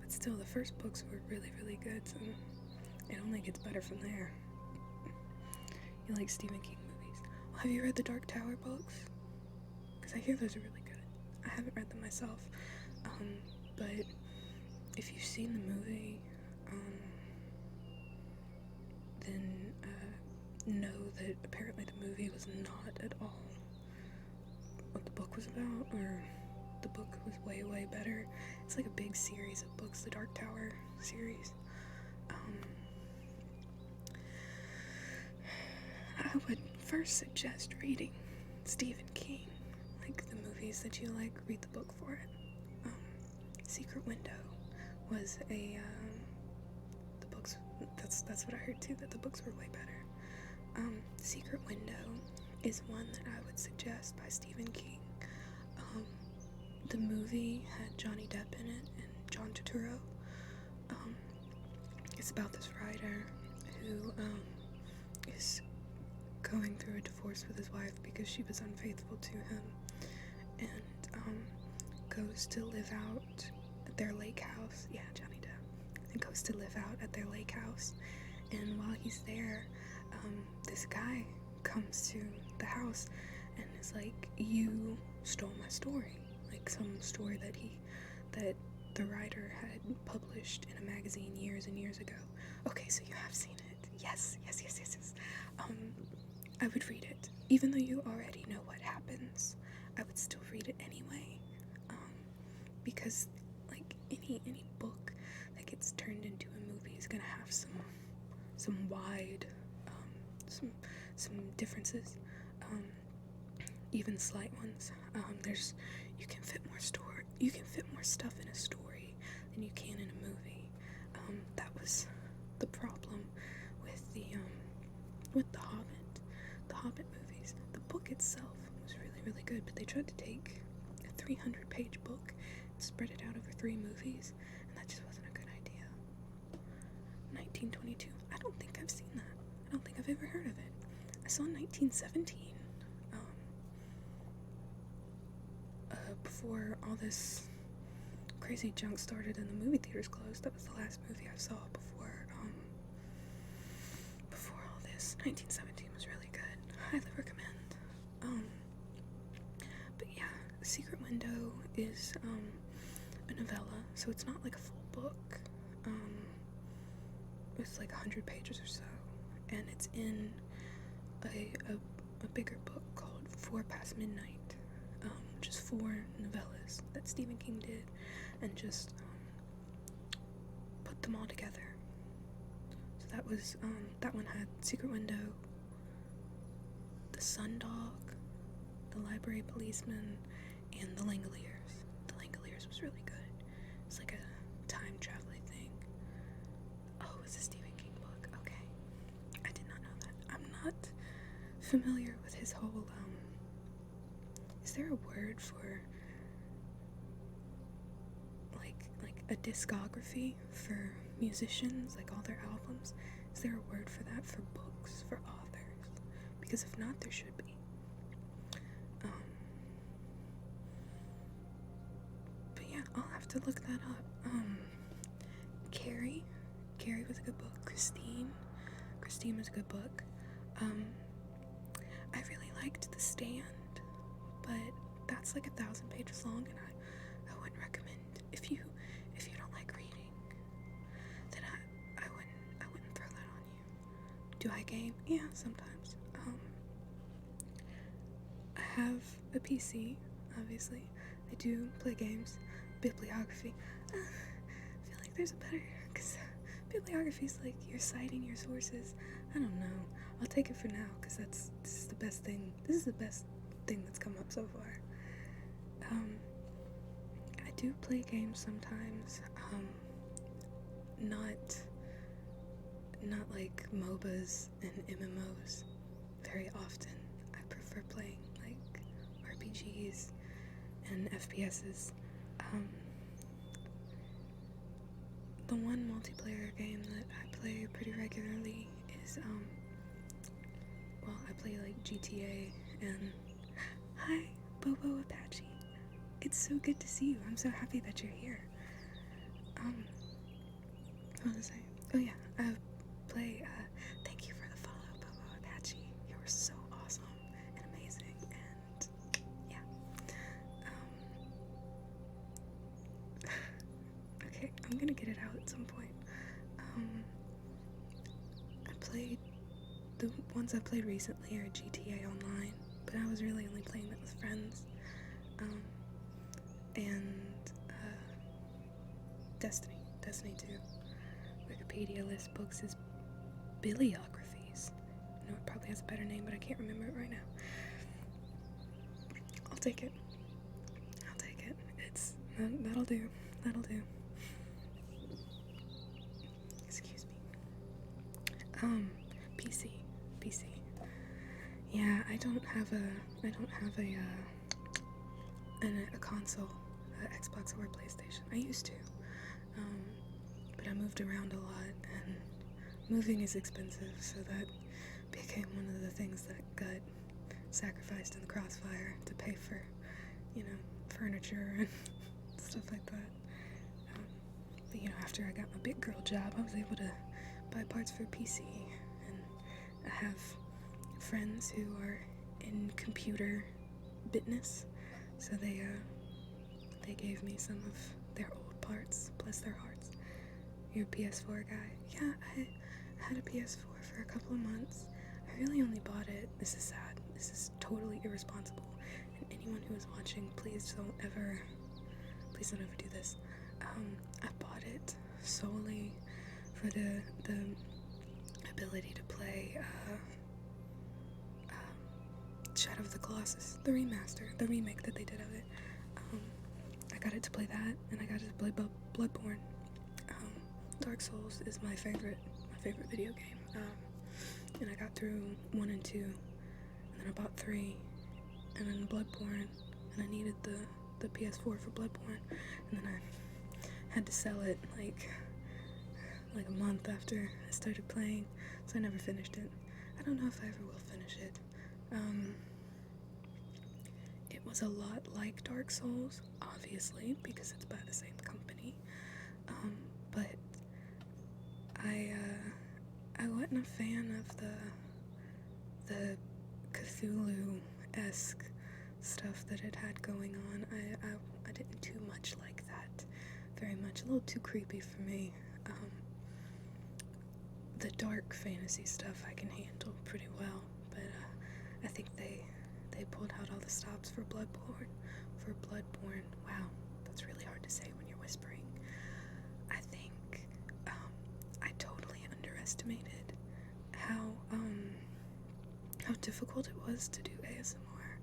But still, the first books were really, really good, so it only gets better from there. You like Stephen King movies? Well, have you read the Dark Tower books? Because I hear those are really good. I haven't read them myself, but if you've seen the movie, then know that apparently the movie was not at all what the book was about, or the book was way, way better. It's like a big series of books, the Dark Tower series. I would first suggest reading Stephen King. Like the movies that you like, read the book for it. Secret Window was the books, that's what I heard too, that the books were way better. Secret Window is one that I would suggest by Stephen King. The movie had Johnny Depp in it and John Turturro. It's about this writer who is going through a divorce with his wife because she was unfaithful to him, and goes to live out at their lake house. Yeah, Johnny Depp. And goes to live out at their lake house, and while he's there, this guy comes to the house and is like, "You stole my story." Like some story that the writer had published in a magazine years and years ago. Okay, so you have seen it. Yes. I would read it. Even though you already know what happens, I would still read it anyway. Because, like, any book that gets turned into a movie is gonna have some wide, some differences. Even slight ones. You can fit more stuff in a story than you can in a movie. That was the problem with the Hobbit movies. The book itself was really, really good, but they tried to take a 300-page book and spread it out over 3 movies, and that just wasn't a good idea. 1922. I don't think I've seen that. I don't think I've ever heard of it. I saw 1917. Before all this crazy junk started and the movie theaters closed. That was the last movie I saw before all this. 1917 was really good. Highly recommend. But yeah, Secret Window is a novella, so it's not like a full book. It's like 100 pages or so, and it's in a bigger book called 4 Past Midnight. Which is 4 novellas that Stephen King did, and just put them all together. So that one had Secret Window, The Sundog, The Library Policeman, and The Langoliers. The Langoliers was really good. It's like a time traveling thing. Oh, it's a Stephen King book. Okay, I did not know that. I'm not familiar with his whole is there a word for like a discography for musicians, like all their albums? Is there a word for that for books, for authors? Because if not, there should be. But yeah, I'll have to look that up. Carrie was a good book. Christine was a good book. I really liked The Stand, but that's like 1,000 pages long, and I wouldn't recommend. If you don't like reading, then I wouldn't throw that on you. Do I game? Yeah, sometimes. I have a PC, obviously. I do play games. Bibliography. I feel like there's a better, because bibliography is like you're citing your sources. I don't know. I'll take it for now, because this is the best thing. This is the best thing that's come up so far. I do play games sometimes, not like MOBAs and MMOs very often. I prefer playing like RPGs and FPSs. The one multiplayer game that I play pretty regularly is, I play like GTA and... Hi, Bobo Apache. It's so good to see you. I'm so happy that you're here. What was I? Oh yeah, I play, thank you for the follow, Bobo Apache. You were so awesome and amazing, and yeah. Okay, I'm gonna get it out at some point. The ones I played recently are GTA Online, but I was really only playing that with friends. Destiny 2. Wikipedia lists books as bibliographies. No, it probably has a better name, but I can't remember it right now. I'll take it. That'll do. Excuse me. PC. Yeah, I don't have a console, Xbox or PlayStation. I used to, but I moved around a lot, and moving is expensive, so that became one of the things that got sacrificed in the crossfire to pay for, furniture and stuff like that. But after I got my big girl job, I was able to buy parts for a PC, and I have friends who are in computer business, so they gave me some of their old parts, bless their hearts. You're a PS4 guy? Yeah, I had a PS4 for a couple of months. I really only bought it, this is sad, this is totally irresponsible, and anyone who is watching, please don't ever do this. I bought it solely for the ability to play Shadow of the Colossus, the remake that they did of it. I got it to play that, and I got it to play Bloodborne. Dark Souls is my favorite video game. And I got through 1 and 2, and then I bought 3, and then Bloodborne, and I needed the PS4 for Bloodborne, and then I had to sell it like a month after I started playing, so I never finished it. I don't know if I ever will finish it. It was a lot like Dark Souls, obviously, because it's by the same company, but I wasn't a fan of the Cthulhu-esque stuff that it had going on. I didn't do much like that very much, a little too creepy for me. The dark fantasy stuff I can handle pretty well, but I think they pulled out all the stops for Bloodborne. Wow, that's really hard to say when you're whispering. I think I totally underestimated how difficult it was to do ASMR,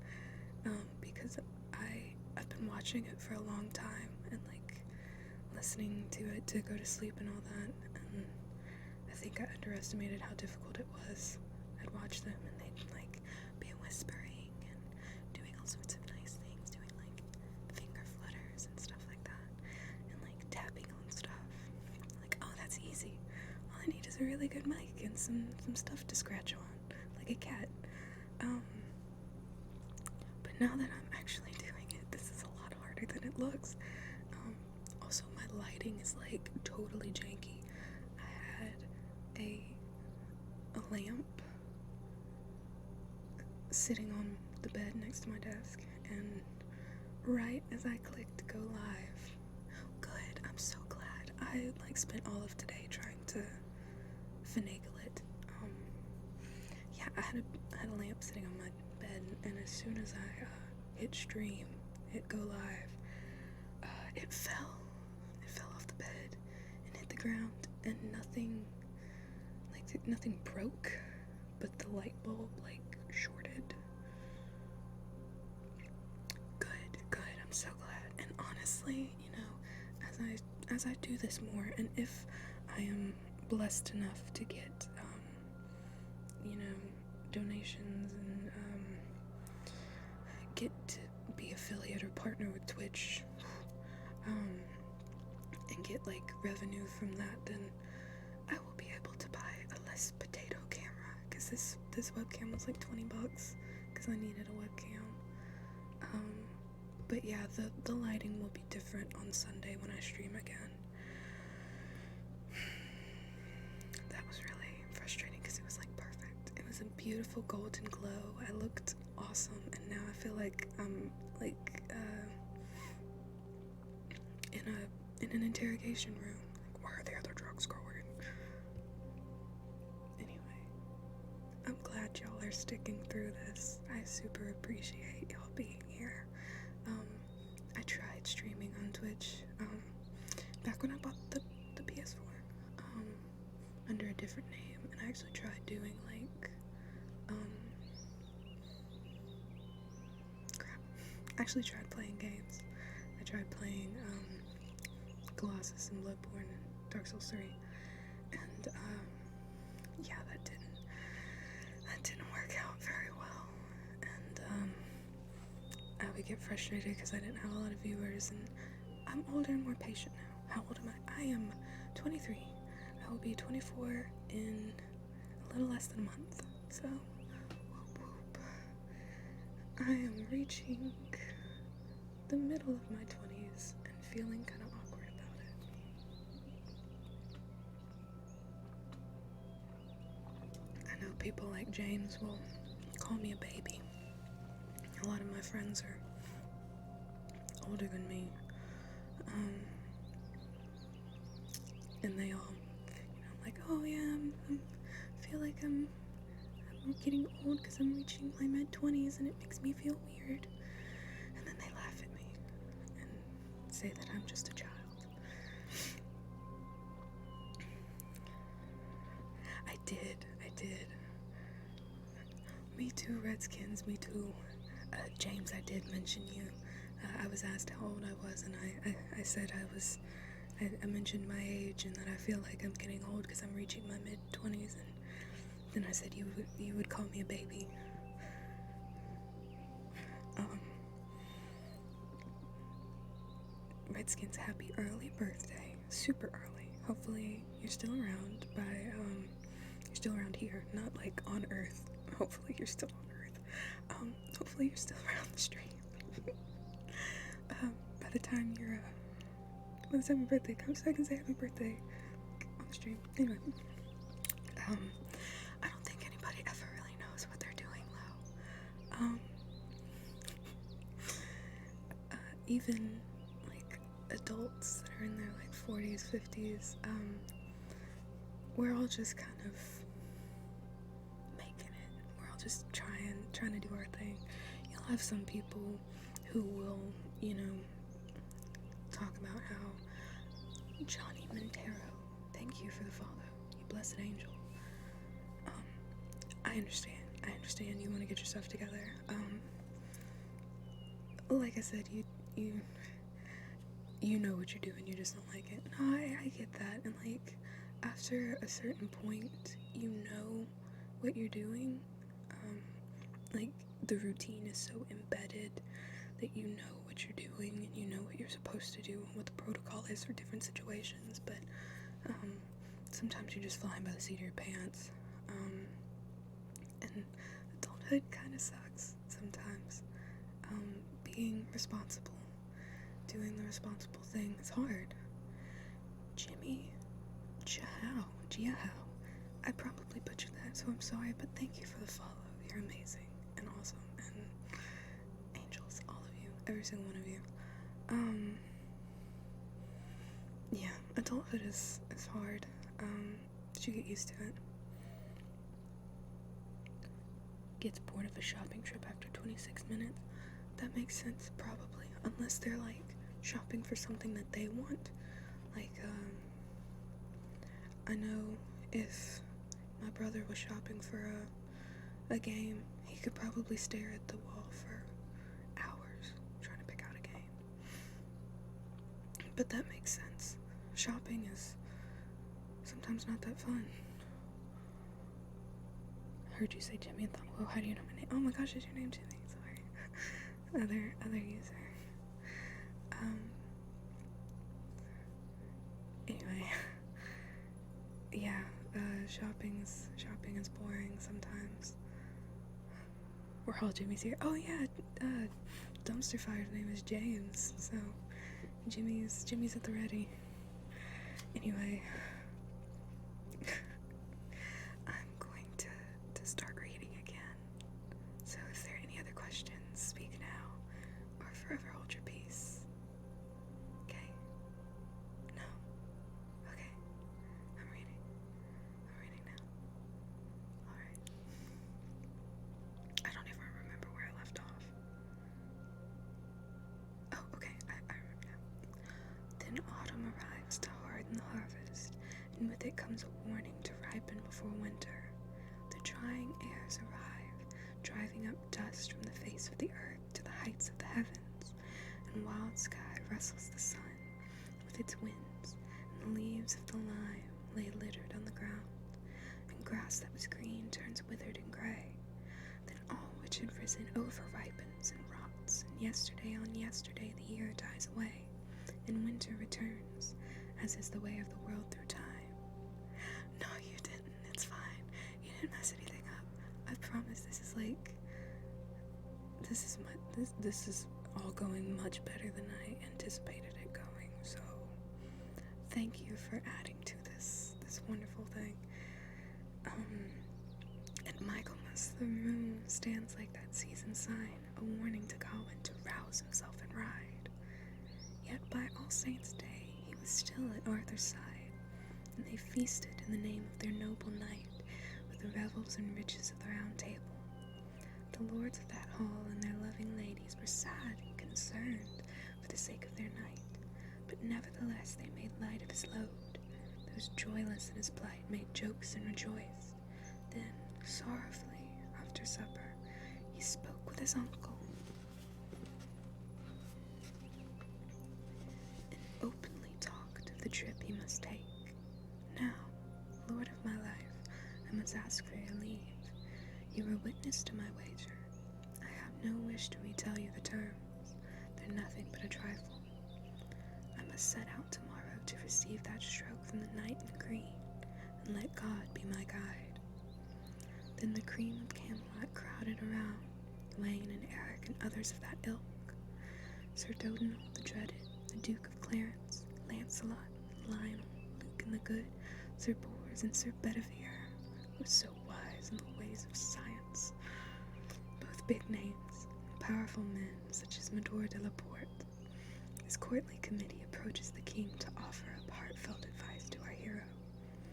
because I've been watching it for a long time and like listening to it to go to sleep and all that, and I think I underestimated how difficult it was. I'd watch them and they'd like be whispering and doing all sorts of nice things, doing like finger flutters and stuff like that, and like tapping on stuff. Like, oh, that's easy. All I need is a really good mic and some stuff to scratch on, like a cat. But now that I'm actually doing it, this is a lot harder than it looks. Also, my lighting is like totally janky. I had a lamp sitting on the bed next to my desk, and right as I clicked go live, good, I'm so glad. I like spent all of today trying to finagle it. Yeah, I had a lamp sitting on my bed, and as soon as I hit go live, it fell off the bed and hit the ground, and nothing broke, but the light bulb like shorted. Good, I'm so glad. And honestly, as I do this more, and if I am blessed enough to get donations and get to be affiliate or partner with Twitch, and get like revenue from that, then I will be able to buy a less potato camera, because this webcam was like $20 because I needed a webcam. But yeah, the lighting will be different on Sunday when I stream again. That was really frustrating because it was like perfect. It was a beautiful golden glow. I looked awesome, and now I feel like I'm like in an interrogation room. Like, where are the other drugs going? Anyway, I'm glad y'all are sticking through this. I super appreciate y'all being here. I tried streaming on Twitch back when I bought the PS4 under a different name, and I actually tried doing like I actually tried playing games. I tried playing Colossus and Bloodborne and Dark Souls 3, and yeah, that didn't work out very well, and I would get frustrated because I didn't have a lot of viewers, and I'm older and more patient now. How old am I? I am 23. I will be 24 in a little less than a month, so whoop whoop. I am reaching the middle of my 20s and feeling kind of awkward about it. I know people like James will call me a baby. A lot of my friends are older than me, and they all, like, oh yeah, I feel like I'm getting old because I'm reaching my mid-20s and it makes me feel weird. And then they laugh at me and say that I'm just a child. I did. Me too, Redskins, me too. James, I did mention you. I was asked how old I was, and I said I mentioned my age and that I feel like I'm getting old because I'm reaching my mid-20s, and then I said you would call me a baby. Redskins, happy early birthday. Super early. Hopefully you're still around you're still around here, not like on Earth. Hopefully you're still on Earth. Hopefully you're still around the stream. By the time your birthday comes, so I can say happy birthday on the stream. Anyway, I don't think anybody ever really knows what they're doing though. Even like adults that are in their like 40s, 50s, we're all just kind of making it. We're all just trying to do our thing. You'll have some people who will, talk about how Johnny Montero, thank you for the follow, you blessed angel. I understand you want to get yourself together. Like I said, you know what you're doing, you just don't like it. No, I get that, and like after a certain point, you know what you're doing. Like the routine is so embedded that you know what you're doing and you know what you're supposed to do and what the protocol is for different situations, but sometimes you're just flying by the seat of your pants, and adulthood kind of sucks sometimes. Being responsible, doing the responsible thing is hard. Jimmy Jiahao, I probably butchered that, so I'm sorry, but thank you for the follow. You're amazing and awesome, and angels, all of you, every single one of you. Yeah, adulthood is hard, but you get used to it. Gets bored of a shopping trip after 26 minutes. That makes sense, probably, unless they're like shopping for something that they want. Like, I know if my brother was shopping for a game, he could probably stare at the wall for hours trying to pick out a game. But that makes sense. Shopping is sometimes not that fun. I heard you say Jimmy and thought, well, how do you know my name? Oh my gosh, is your name Jimmy? Sorry. other user. Anyway. Yeah, shopping is boring sometimes. We're all Jimmy's here. Oh yeah, dumpster fire's name is James, so Jimmy's at the ready. Anyway, I'm going to start reading again. So if there are any other questions, speak now, or forever hold your peace. Okay? No? Okay. I'm reading now. Alright. I don't even remember where I left off. Oh, okay, I remember now. Then autumn arrives to harden the harvest, and with it comes a warning to ripen before winter. The drying airs arrive, driving up dust from the face of the earth to the heights of the heavens, and wild sky wrestles the sun with its winds, and the leaves of the lime lay littered on the ground, and grass that was green turns withered and gray. Then all which had risen over-ripens and rots, and yesterday on yesterday the year dies away, and winter returns, as is the way of the world through time. No, you didn't. It's fine. You didn't mess anything up. I promise this is all going much better than I anticipated it going, so thank you for adding to this wonderful thing. At Michaelmas, the moon stands like that season's sign, a warning to Gawain to rouse himself and ride. Yet by All Saints' Day, he was still at Arthur's side, and they feasted in the name of their noble knight, with the revels and riches of the Round Table. The lords of that hall and their loving ladies were sad and concerned for the sake of their knight, but nevertheless they made light of his load. Those joyless in his plight made jokes and rejoiced. Then, sorrowfully, after supper, he spoke with his uncle, and openly talked of the trip he must take. Now, lord of my life, I must ask for your leave. You were witness to my wager. I have no wish to retell you the terms. They're nothing but a trifle. I must set out tomorrow to receive that stroke from the knight in green, and let God be my guide. Then the cream of Camelot crowded around, Wayne and Eric and others of that ilk. Sir Dodinel the Dreaded, the Duke of Clarence, Lancelot, Lionel, Luke and the Good, Sir Bors and Sir Bedivere, were so wise in the ways of science. Both big names, powerful men such as Medore de la Porte. His courtly committee approaches the king to offer up heartfelt advice to our hero.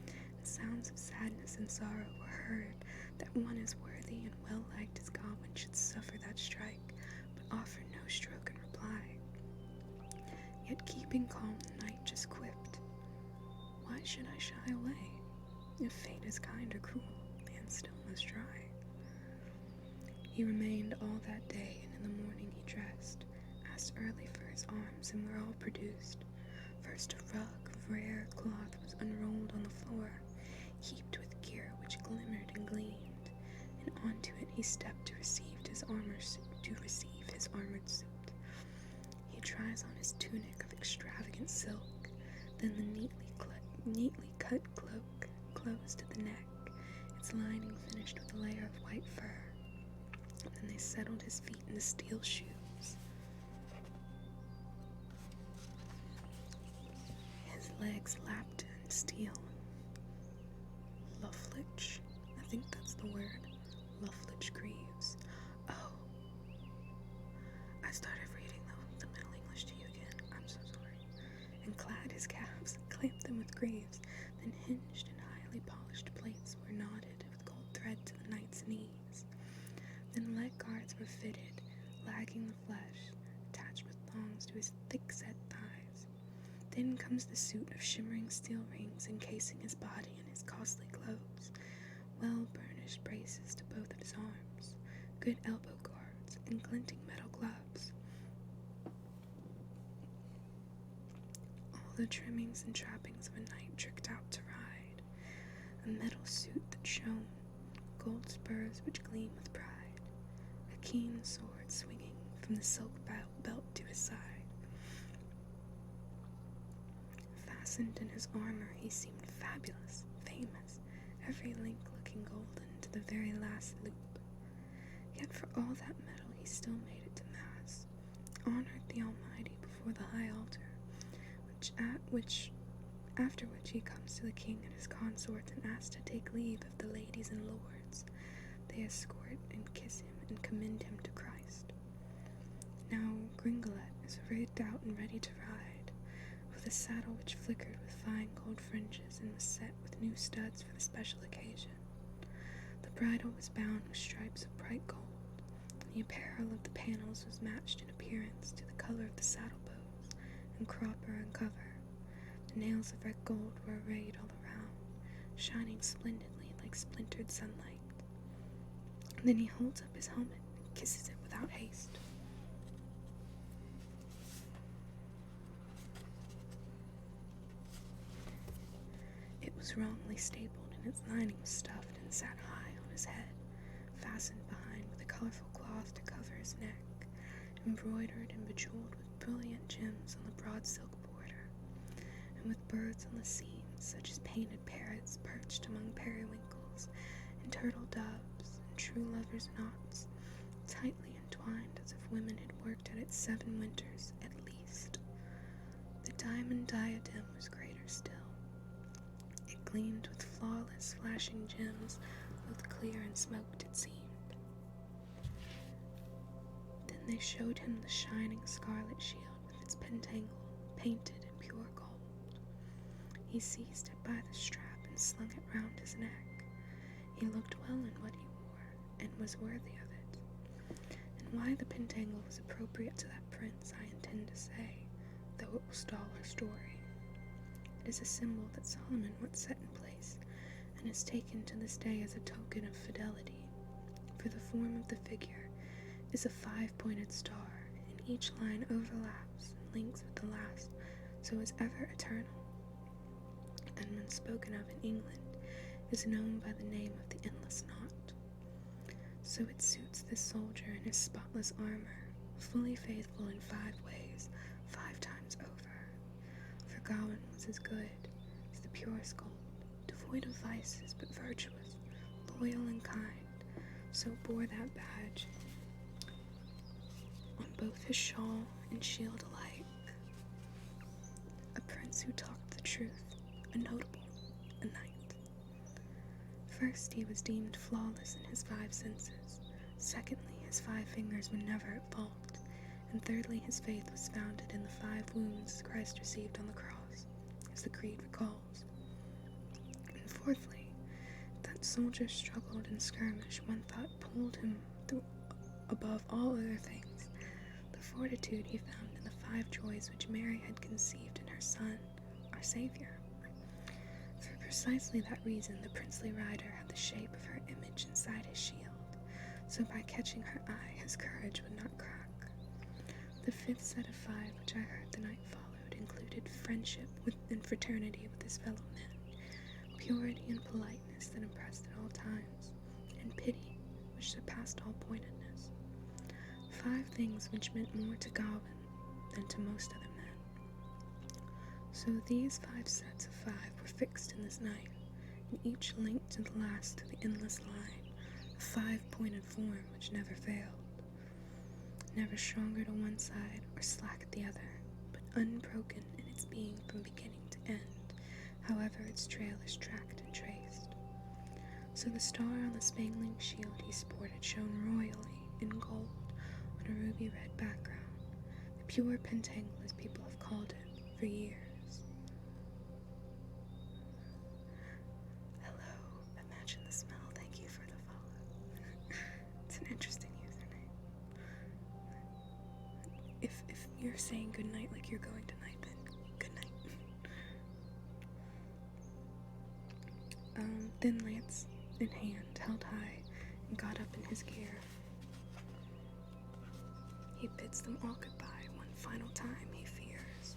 And sounds of sadness and sorrow were heard that one as worthy and well-liked as Gawain should suffer that strike, but offer no stroke in reply. Yet keeping calm, the knight just quipped, "Why should I shy away? If fate is kind or cruel, man still must try." He remained all that day, and in the morning he dressed, asked early for his arms, and were all produced. First a rug of rare cloth was unrolled on the floor, heaped with gear which glimmered and gleamed, and onto it he stepped to receive his armored suit. He tries on his tunic of extravagant silk, then the neatly cut cloak, closed at the neck, its lining finished with a layer of white fur. And then they settled his feet into steel shoes. His legs lapped in steel. Lufflich, I think that's the word. Lufflich greaves. Oh. I started reading the Middle English to you again. I'm so sorry. And clad his calves, clamped them with greaves, then hinged and highly polished plates were knotted with gold thread to the knight's knees. Then leg guards were fitted, lagging the flesh, attached with thongs to his thick-set thighs. Then comes the suit of shimmering steel rings encasing his body and his costly clothes, well-burnished braces to both of his arms, good elbow guards, and glinting metal gloves. the trimmings and trappings of a knight tricked out to ride, a metal suit that shone, gold spurs which gleam with pride, a keen sword swinging from the silk belt to his side. Fastened in his armor, he seemed fabulous, famous, every link looking golden to the very last loop. Yet for all that metal, he still made it to mass, honored the Almighty before the high altar, after which he comes to the king and his consorts and asks to take leave of the ladies and lords. They escort and kiss him and commend him to Christ. Now Gringolet is rigged out and ready to ride, with a saddle which flickered with fine gold fringes and was set with new studs for the special occasion. The bridle was bound with stripes of bright gold, and the apparel of the panels was matched in appearance to the color of the saddle bows and crupper and cover. The nails of red gold were arrayed all around, shining splendidly like splintered sunlight. And then he holds up his helmet and kisses it without haste. It was wrongly stapled, and its lining was stuffed and sat high on his head, fastened behind with a colorful cloth to cover his neck, embroidered and bejeweled with brilliant gems on the broad silk border, and with birds on the seams, such as painted parrots perched among periwinkles, and turtle doves, and true lovers' knots, tightly entwined as if women had worked at it 7 winters at least. The diamond diadem was greater still. It gleamed with flawless, flashing gems, both clear and smoked, it seemed. Then they showed him the shining scarlet shield with its pentangle, painted in pure gold. He seized it by the strap and slung it round his neck. He looked well in what he wore, and was worthy of it. And why the pentangle was appropriate to that prince I intend to say, though it will stall our story. It is a symbol that Solomon once set in place, and is taken to this day as a token of fidelity, for the form of the figure is a 5-pointed star, and each line overlaps and links with the last, so is ever eternal, and when spoken of in England, is known by the name of the endless knot. So it suits this soldier in his spotless armor, fully faithful in 5 ways, 5 times over. For Gawain was as good as the purest gold, devoid of vices but virtuous, loyal and kind, so bore that badge on both his shawl and shield alike. A prince who talked the truth, a notable, a knight. First, he was deemed flawless in his 5 senses. Secondly, his 5 fingers were never at fault. And thirdly, his faith was founded in the 5 wounds Christ received on the cross, as the creed recalls. And fourthly, that soldier struggled in skirmish one thought pulled him through above all other things, the fortitude he found in the 5 joys which Mary had conceived in her Son, our Savior. For precisely that reason, the princely rider had the shape of her image inside his shield, so by catching her eye, his courage would not crack. The 5th set of 5 which I heard the night followed included friendship and fraternity with his fellow men, purity and politeness that impressed at all times, and pity which surpassed all pointedness. 5 things which meant more to Gawain than to most other men. So these 5 sets of 5 were fixed in this night, and each linked to the last through the endless line, a 5-pointed form which never failed. Never stronger to one side or slack at the other, but unbroken in its being from beginning to end, however its trail is tracked and traced. So the star on the spangling shield he sported shone royally in gold on a ruby-red background, the pure pentangle as people have called it for years. Hello, imagine the smell, thank you for the follow. It's an interesting username. If you're saying goodnight like you're going to night, then good night. Then lance in hand, held high, and got up in his gear. He bids them all goodbye one final time, he fears.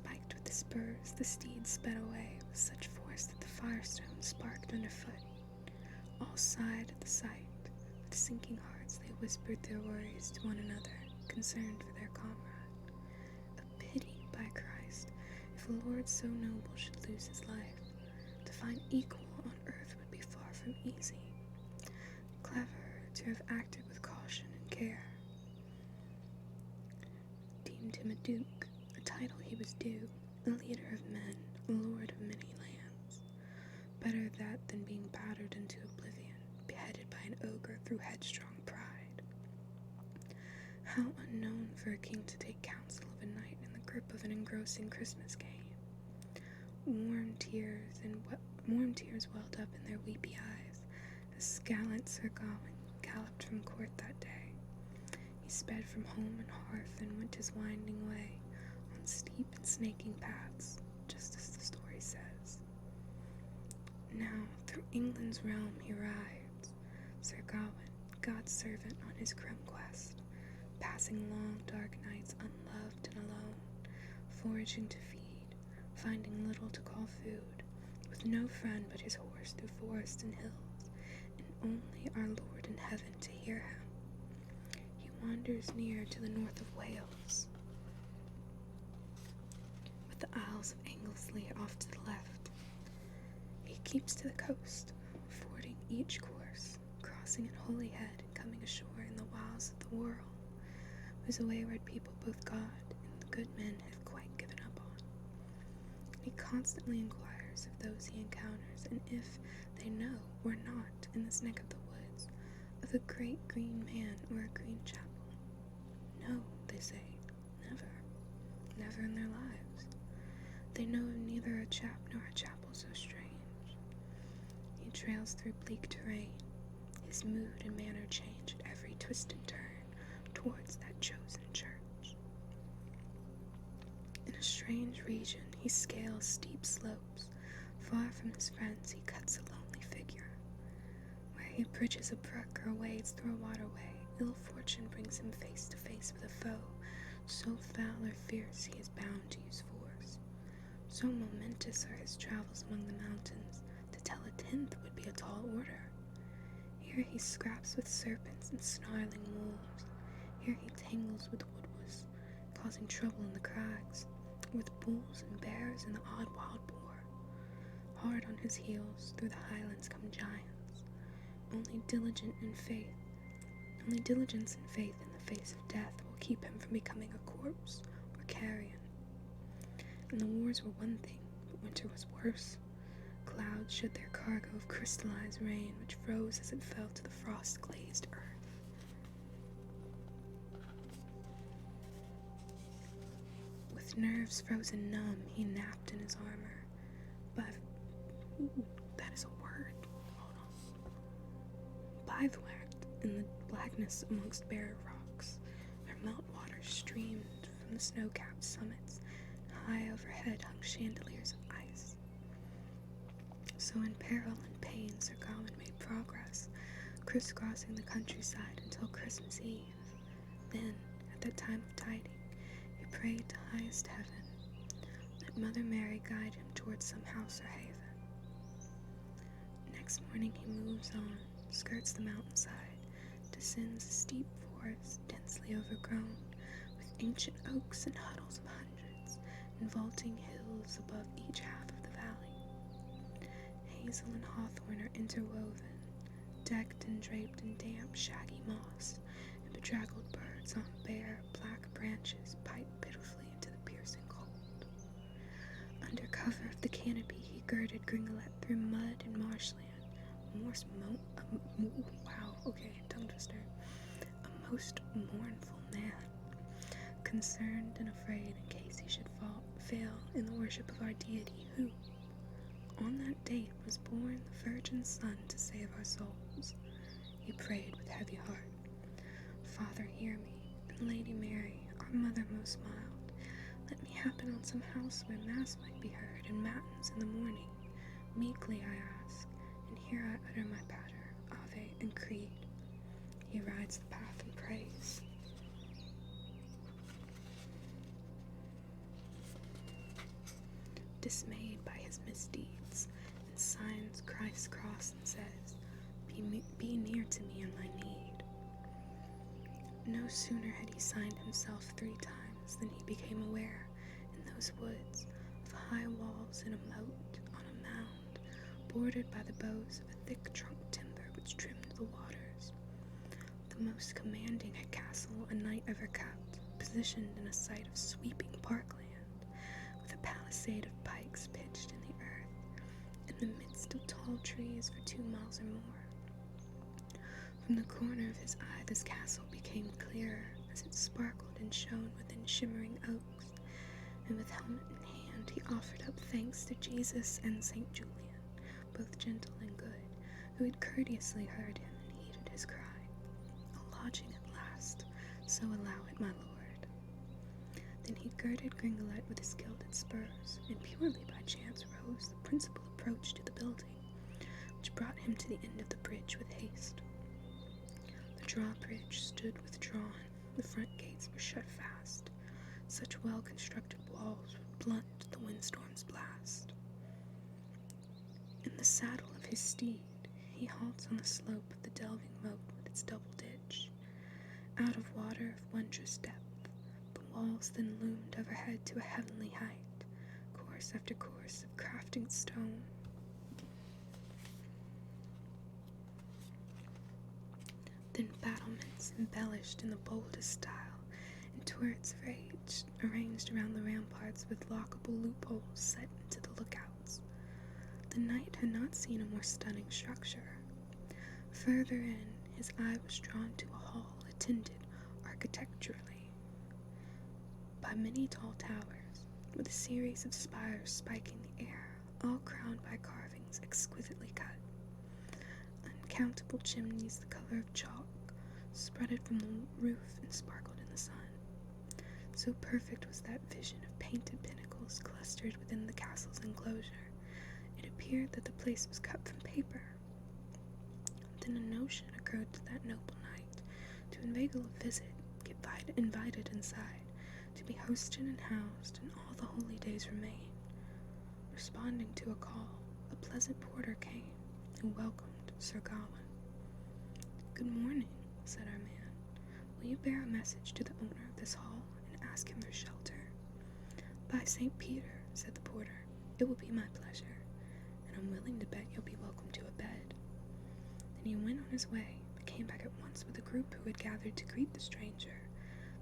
Spiked with the spurs, the steeds sped away with such force that the firestone sparked underfoot. All sighed at the sight. With sinking hearts they whispered their worries to one another, concerned for their comrade. A pity, by Christ, if a lord so noble should lose his life. To find equal on earth would be far from easy. Clever to have acted with caution and care. Deemed him a duke, a title he was due, a leader of men, a lord of many lands. Better that than being battered into oblivion, beheaded by an ogre through headstrong pride. How unknown for a king to take counsel of a knight in the grip of an engrossing Christmas game. Warm tears welled up in their weepy eyes as gallant Sir Gawain galloped from court that day. He sped from home and hearth and went his winding way on steep and snaking paths, just as the story says. Now through England's realm he rides, Sir Gawain, God's servant on his grim quest, passing long dark nights unloved and alone, foraging to feed, finding little to call food, with no friend but his horse through forest and hills, and only our Lord in heaven to hear him. He wanders near to the north of Wales, with the Isles of Anglesey off to the left. He keeps to the coast, fording each course, crossing at Holyhead and coming ashore in the wilds of the world, whose wayward people both God and the good men have quite given up on. He constantly inquires of those he encounters, and if they know or not in this neck of the woods, of a great green man or a green chapel. No, they say, never in their lives. They know of neither a chap nor a chapel so strange. He trails through bleak terrain, his mood and manner change at every twist and turn towards that chosen church. In a strange region he scales steep slopes. Far from his friends he cuts a lonely figure. Where he bridges a brook or wades through a waterway, ill fortune brings him face to face with a foe, so foul or fierce he is bound to use force. So momentous are his travels among the mountains, to tell a 10th would be a tall order. Here he scraps with serpents and snarling wolves. Here he tangles with woodwose, causing trouble in the crags, with bulls and bears and the odd wild boar. Hard on his heels through the highlands come giants. Only diligence and faith in the face of death will keep him from becoming a corpse or carrion. And the wars were one thing, but winter was worse. Clouds shed their cargo of crystallized rain, which froze as it fell to the frost-glazed earth. With nerves frozen numb, he napped in his armor. That is a word. Hold on. Bivouacked in the blackness amongst bare rocks, where meltwater streamed from the snow-capped summits, and high overhead hung chandeliers of ice. So in peril and pain, Sir Gawain made progress, crisscrossing the countryside until Christmas Eve. Then, at that time of tiding, he prayed to highest heaven that Mother Mary guide him towards some house or haven. Next morning he moves on, skirts the mountainside, descends a steep forest densely overgrown, with ancient oaks and huddles of hundreds, and vaulting hills above each half of the valley. Hazel and hawthorn are interwoven, decked and draped in damp, shaggy moss, and bedraggled birds on bare, black branches pipe pitifully into the piercing cold. Under cover of the canopy he girded Gringolet through mud and marshland. A most mournful man, concerned and afraid in case he should fail in the worship of our deity, who, on that date, was born the Virgin Son to save our souls. He prayed with heavy heart, Father, hear me, and Lady Mary, our Mother most mild, let me happen on some house where Mass might be heard, and matins in the morning. Meekly I ask, and here I utter my patter, Ave, and creed. He rides the path and prays. dismayed by his misdeeds, and signs Christ's cross and says, Be near to me in my need. No sooner had he signed himself 3 times than he became aware, in those woods, of high walls in a moat on a mound, bordered by the boughs of a thick trunk timber which trimmed the waters. The most commanding castle a knight ever kept, positioned in a sight of sweeping parkland, with a palisade of pikes pitched in the earth, in the midst of tall trees for 2 miles or more. From the corner of his eye this castle became clearer, as it sparkled and shone within shimmering oaks, and with helmet in hand he offered up thanks to Jesus and St. Julian, both gentle and good, who had courteously heard him and heeded his cry. A lodging at last, so allow it, my lord. Then he girded Gringolet with his gilded spurs, and purely by chance rose the principal approach to the building, which brought him to the end of the bridge with haste. The drawbridge stood withdrawn, the front gates were shut fast. Such well-constructed walls would blunt the windstorm's blast. In the saddle of his steed, he halts on the slope of the delving moat with its double ditch. Out of water of wondrous depth, the walls then loomed overhead to a heavenly height, course after course of crafting stone. Then battlements embellished in the boldest style, and turrets arranged around the ramparts with lockable loopholes set into the lookouts. The knight had not seen a more stunning structure. Further in, his eye was drawn to a hall attended architecturally by many tall towers, with a series of spires spiking the air, all crowned by carvings exquisitely cut. Uncountable chimneys the color of chalk spreaded from the roof and sparkled in the sun. So perfect was that vision of painted pinnacles clustered within the castle's enclosure, it appeared that the place was cut from paper. Then a notion occurred to that noble knight to inveigle a visit, get invited inside, to be hosted and housed, and all the holy days remain. Responding to a call, a pleasant porter came, who welcomed Sir Gawain. "Good morning," said our man. "Will you bear a message to the owner of this hall, and ask him for shelter?" "By St. Peter," said the porter, "it will be my pleasure, and I'm willing to bet you'll be welcome to a bed." Then he went on his way, but came back at once with a group who had gathered to greet the stranger.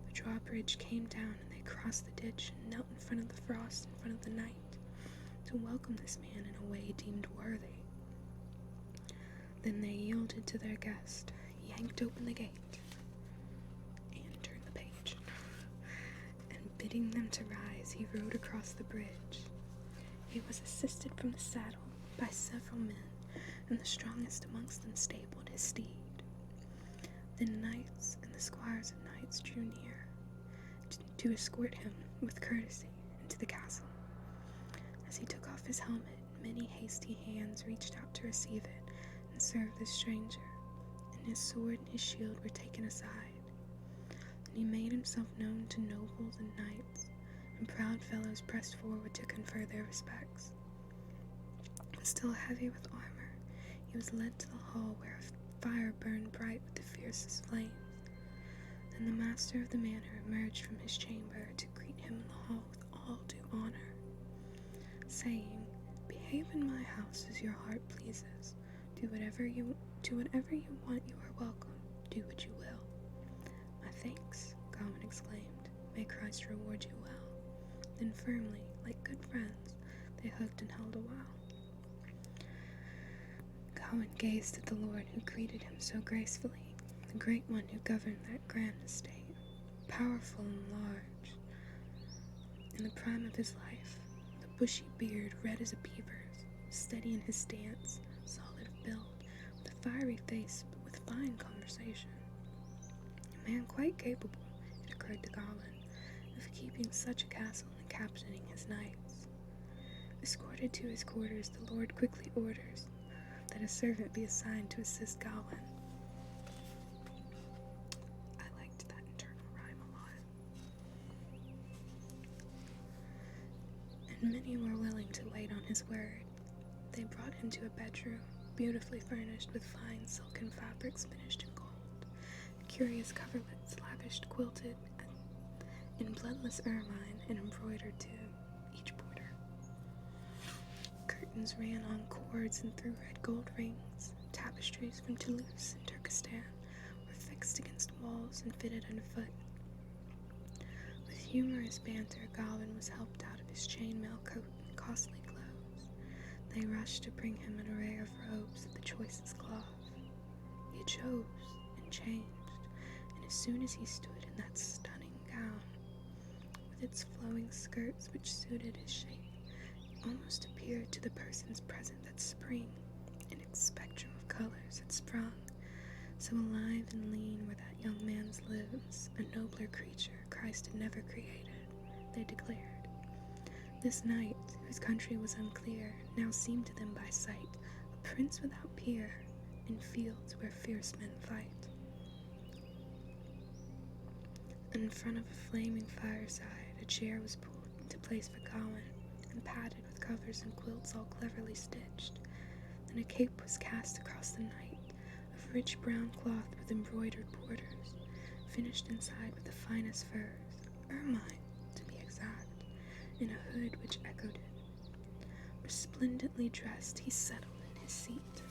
The drawbridge came down, and they crossed the ditch and knelt in front of the frost in front of the knight, to welcome this man in a way deemed worthy. Then they yielded to their guest, yanked open the gate, and turned the page, and bidding them to rise, he rode across the bridge. He was assisted from the saddle by several men, and the strongest amongst them stabled his steed. Then knights and the squires of knights drew near to escort him with courtesy into the castle. As he took off his helmet, many hasty hands reached out to receive it and serve the stranger, and his sword and his shield were taken aside. And he made himself known to nobles and knights, and proud fellows pressed forward to confer their respects. Still heavy with armor, he was led to the hall where a fire burned bright with the fiercest flames. Then the master of the manor emerged from his chamber to greet him in the hall with all due honor, saying, "Behave in my house as your heart pleases. Do whatever you want, you are welcome. Do what you will." "My thanks," Gawain exclaimed. "May Christ reward you well." Then firmly, like good friends, they hugged and held a while. Gawain gazed at the lord who greeted him so gracefully, the great one who governed that grand estate, powerful and large. In the prime of his life, the bushy beard red as a beaver's, steady in his stance, solid of build, with a fiery face but with fine conversation. A man quite capable, it occurred to Gawain, of keeping such a castle and captaining his knights. Escorted to his quarters, the lord quickly orders that a servant be assigned to assist Gawain. I liked that internal rhyme a lot. And many were willing to wait on his word. They brought him to a bedroom, beautifully furnished with fine silken fabrics finished in gold, curious coverlets lavished quilted in bloodless ermine and embroidered to each border. Curtains ran on cords and through red gold rings. Tapestries from Toulouse and Turkestan were fixed against walls and fitted underfoot. With humorous banter, Gawain was helped out of his chainmail coat and costly clothes. They rushed to bring him an array of robes of the choicest cloth. He chose and changed, and as soon as he stood in that stunning gown, with its flowing skirts which suited his shape, it almost appeared to the persons present that spring, in its spectrum of colors, had sprung. So alive and lean were that young man's limbs, a nobler creature Christ had never created, they declared. This knight, whose country was unclear, now seemed to them by sight a prince without peer, in fields where fierce men fight. In front of a flaming fireside, a chair was pulled into place for Gawain, and padded with covers and quilts all cleverly stitched. Then a cape was cast across the night, of rich brown cloth with embroidered borders, finished inside with the finest furs, ermine, to be exact, in a hood which echoed it. Resplendently dressed, he settled in his seat.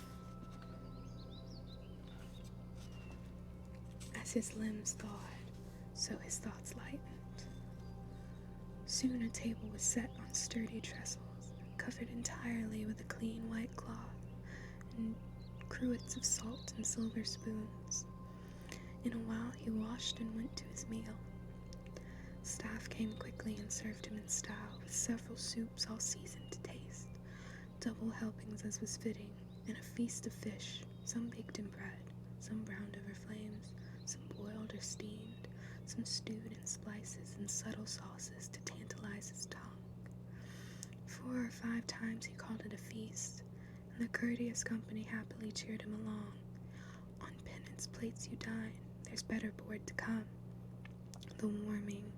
As his limbs thawed, so his thoughts lightened. Soon a table was set on sturdy trestles, covered entirely with a clean white cloth, and cruets of salt and silver spoons. In a while he washed and went to his meal. Staff came quickly and served him in style, with several soups all seasoned to taste, double helpings as was fitting, and a feast of fish, some baked in bread, some browned over flames, some boiled or steamed, some stewed in splices and subtle sauces to tantalize his tongue. 4 or 5 times he called it a feast, and the courteous company happily cheered him along. On penance plates you dine, there's better board to come. The warming,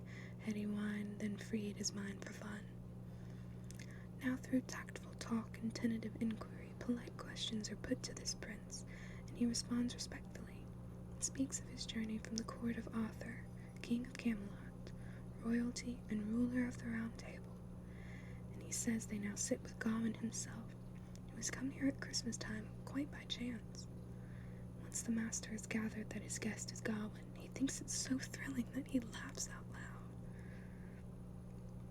heady wine then freed his mind for fun. Now through tactful talk and tentative inquiry, polite questions are put to this prince, and he responds respectfully, and speaks of his journey from the court of Arthur, King of Camelot, royalty and ruler of the Round Table. And he says they now sit with Gawain himself, who has come here at Christmas time quite by chance. Once the master has gathered that his guest is Gawain, he thinks it so thrilling that he laughs out loud.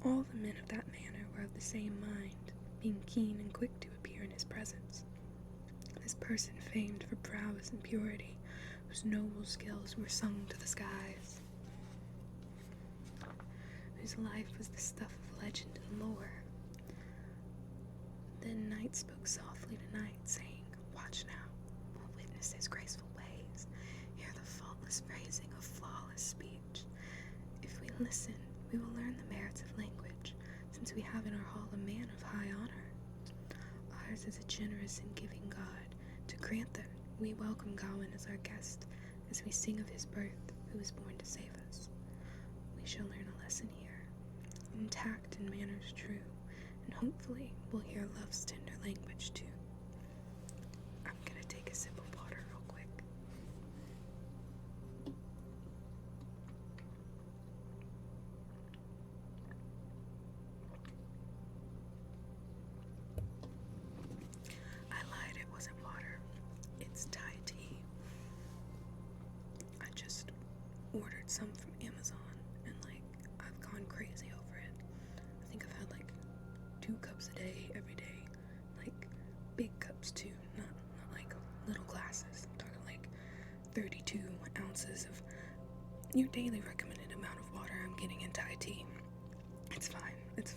All the men of that manor were of the same mind, being keen and quick to appear in his presence. This person famed for prowess and purity, whose noble skills were sung to the skies, whose life was the stuff of legend and lore. Then night spoke softly to night, saying, "Watch now, we'll witness his graceful ways, hear the faultless phrasing of flawless speech. If we listen, we will learn the merits of language, since we have in our hall a man of high honor. Ours is a generous and giving God, to grant that we welcome Gawain as our guest, as we sing of his birth, who was born to save us. We shall learn a lesson here, in tact and manners true, and hopefully we'll hear love's tender language too." I'm gonna take a sip of water real quick. I lied, it wasn't water. It's Thai tea. I just ordered some from Amazon, and I've gone crazy over it. I think I've had 2 cups a day every day, big cups too, not little glasses. I'm talking 32 ounces of your daily recommended amount of water I'm getting in Thai tea. It's fine. It's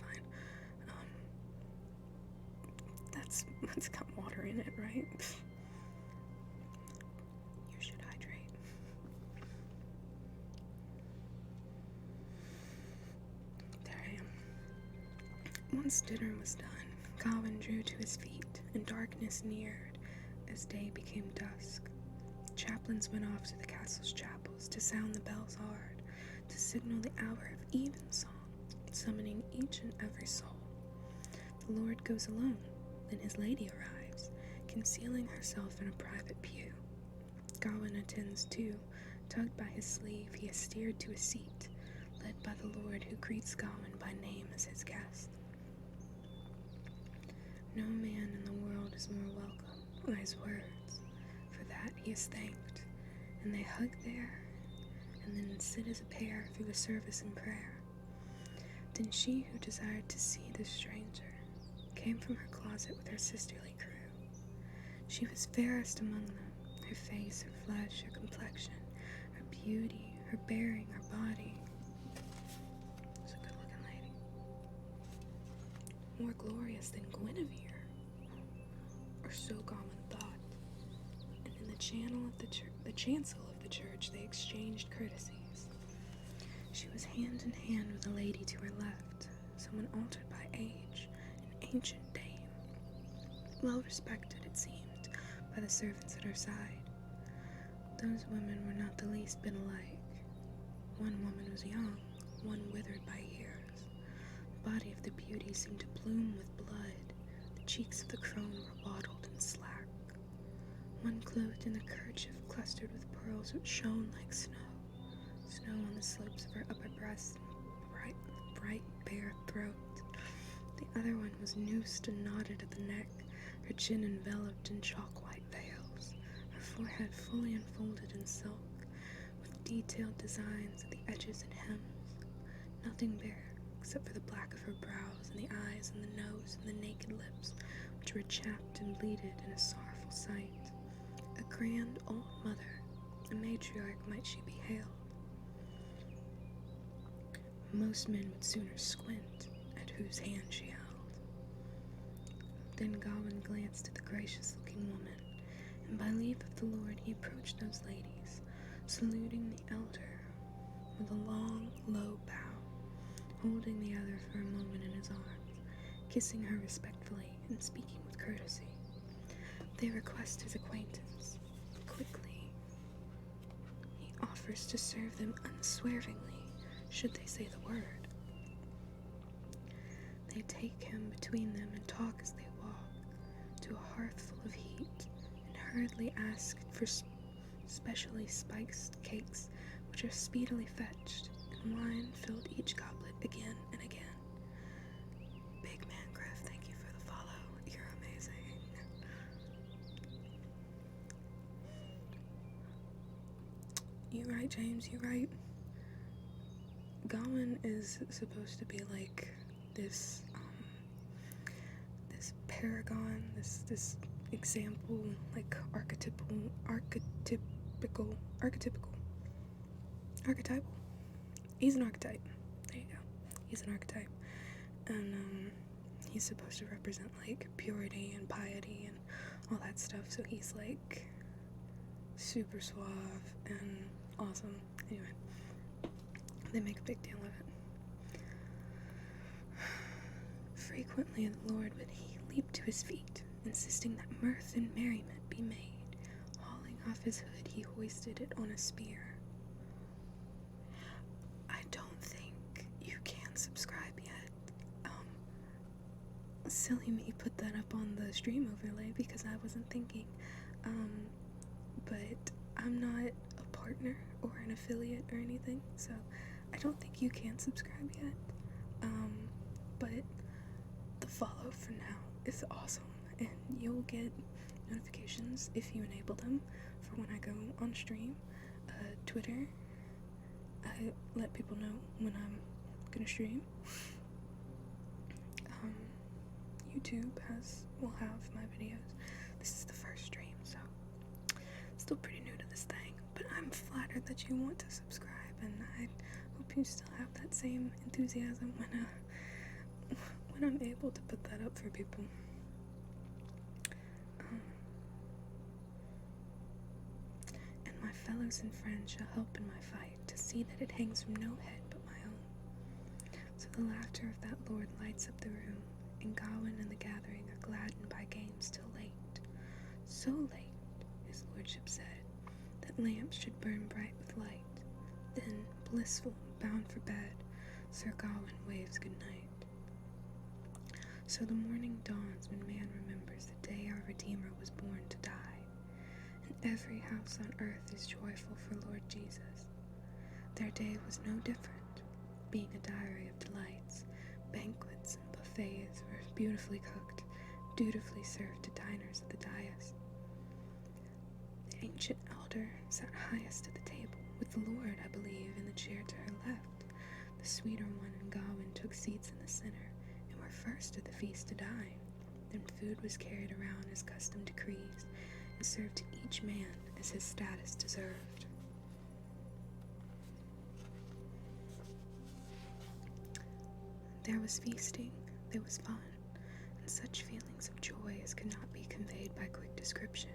got water in it, right? You should hydrate. There I am. Once dinner was done, Gawain drew to his feet, and darkness neared as day became dusk. Chaplains went off to the castle's chapels to sound the bells hard, to signal the hour of evensong, summoning each and every soul. The lord goes alone, then his lady arrives, concealing herself in a private pew. Gawain attends too. Tugged by his sleeve, he is steered to a seat, led by the lord, who greets Gawain by name as his guest. No man in the world is more welcome by his words. For that he is thanked, and they hug there, and then sit as a pair through the service and prayer. Then she who desired to see the stranger came from her closet with her sisterly crew. She was fairest among them, her face, her flesh, her complexion, her beauty, her bearing, her body. She's a good-looking lady. More glorious than Guinevere, or so Gawain thought. And in the chancel of the church, they exchanged courtesies. She was hand in hand with a lady to her left, someone altered by age, an ancient dame, well respected, it seemed, by the servants at her side. Those women were not the least bit alike. One woman was young, one withered by years. The body of the beauty seemed to bloom with blood. The cheeks of the crone were waddled and slack. One clothed in a kerchief clustered with pearls which shone like snow on the slopes of her upper breast and bright bare throat. The other one was noosed and knotted at the neck, her chin enveloped in chalk-white veils, her forehead fully enfolded in silk, with detailed designs at the edges and hems. Nothing bare, except for the black of her brows and the eyes and the nose and the naked lips, which were chapped and bleated in a sorrowful sight. A grand old mother, a matriarch might she be hailed. Most men would sooner squint at whose hand she held. Then Gawain glanced at the gracious-looking woman, and by leave of the lord he approached those ladies, saluting the elder with a long, low bow, holding the other for a moment in his arms, kissing her respectfully and speaking with courtesy. They request his acquaintance. Quickly, he offers to serve them unswervingly, should they say the word. They take him between them and talk as they walk, to a hearth full of heat, and hurriedly ask for specially spiced cakes, which are speedily fetched, and wine filled each goblet again and again. Big Man Griff, thank you for the follow. You're amazing. You right, James, you right. Gawain is supposed to be like this paragon, this example, like archetypal. He's an archetype. There you go. He's an archetype. And he's supposed to represent like purity and piety and all that stuff. So he's like super suave and awesome. Anyway, they make a big deal of it. Frequently the lord would leap to his feet, insisting that mirth and merriment be made. Hauling off his hood, he hoisted it on a spear. I don't think you can subscribe yet. Silly me put that up on the stream overlay because I wasn't thinking. But I'm not a partner or an affiliate or anything, so I don't think you can subscribe yet. But the follow for now is awesome, and you'll get notifications if you enable them for when I go on stream. Twitter, I let people know when I'm gonna stream. YouTube will have my videos. This is the first stream, so still pretty new to this thing, but I'm flattered that you want to subscribe, and I hope you still have that same enthusiasm when I'm able to put that up for people. And my fellows and friends shall help in my fight, to see that it hangs from no head but my own. So the laughter of that lord lights up the room, and Gawain and the gathering are gladdened by games till late. So late, his lordship said, that lamps should burn bright with light. Then, blissful, bound for bed, Sir Gawain waves good night. So the morning dawns when man remembers the day our Redeemer was born to die, and every house on earth is joyful for Lord Jesus. Their day was no different, being a diary of delights. Banquets and buffets were beautifully cooked, dutifully served to diners at the dais. The ancient elder sat highest at the table, with the Lord, I believe, in the chair to her left. The sweeter one and Gawain took seats in the center, and were first at the feast to dine. Then food was carried around as custom decrees, and served to each man as his status deserved. There was feasting, there was fun, and such feelings of joy as could not be conveyed by quick description,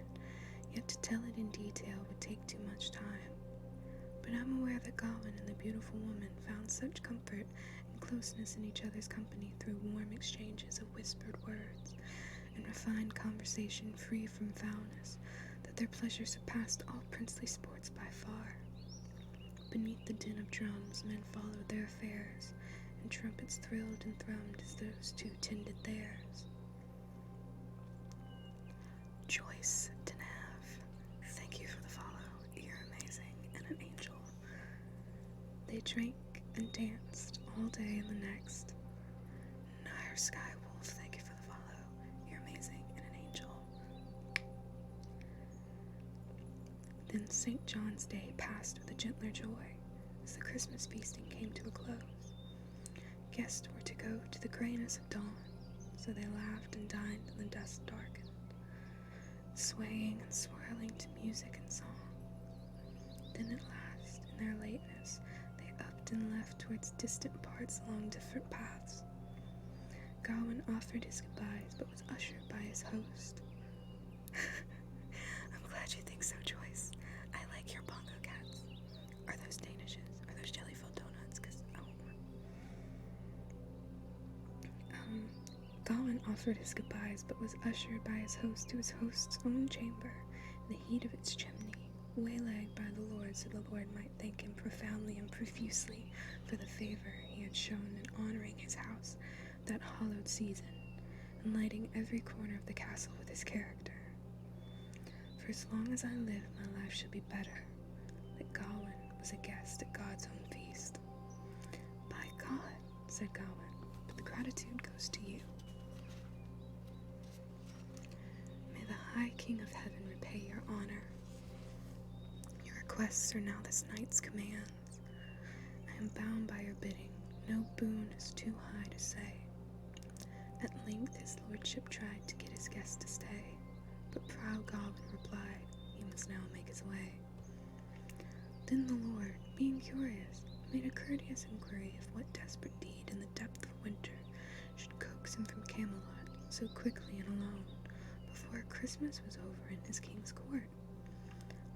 yet to tell it in detail would take too much time. But I'm aware that Gawain and the beautiful woman found such comfort and closeness in each other's company through warm exchanges of whispered words, and refined conversation free from foulness, that their pleasure surpassed all princely sports by far. Beneath the din of drums men followed their affairs, and trumpets thrilled and thrummed as those two tended theirs. Joyce Denav, thank you for the follow. You're amazing and an angel. They drank and danced all day and the next. Nair Skywolf, thank you for the follow. You're amazing and an angel. Then St. John's Day passed with a gentler joy, as the Christmas feasting came to a close. Guests were to go to the grayness of dawn, so they laughed and dined till the dusk darkened, swaying and swirling to music and song. Then at last, in their lateness, they upped and left towards distant parts along different paths. Gawain offered his goodbyes, but was ushered by his host. I'm glad you think so, Joyce. I like your bongo cats. Are those Danishes? Are those jelly-filled donuts? Gawain offered his goodbyes, but was ushered by his host to his host's own chamber, in the heat of its chimney, waylaid by the Lord so the Lord might thank him profoundly and profusely for the favor he had shown in honoring his house that hallowed season, and lighting every corner of the castle with his character. For as long as I live, my life shall be better, that Gawain was a guest at God's own feast. By God, said Gawain, but the gratitude goes to you. May the High King of Heaven repay your honor. Your requests are now this night's commands. I am bound by your bidding. No boon is too high to say. At length his lordship tried to get his guest to stay, but proud Gawain replied he must now make his way. Then the Lord, being curious, made a courteous inquiry of what desperate deed in the depth of winter should coax him from Camelot so quickly and alone, before Christmas was over in his king's court.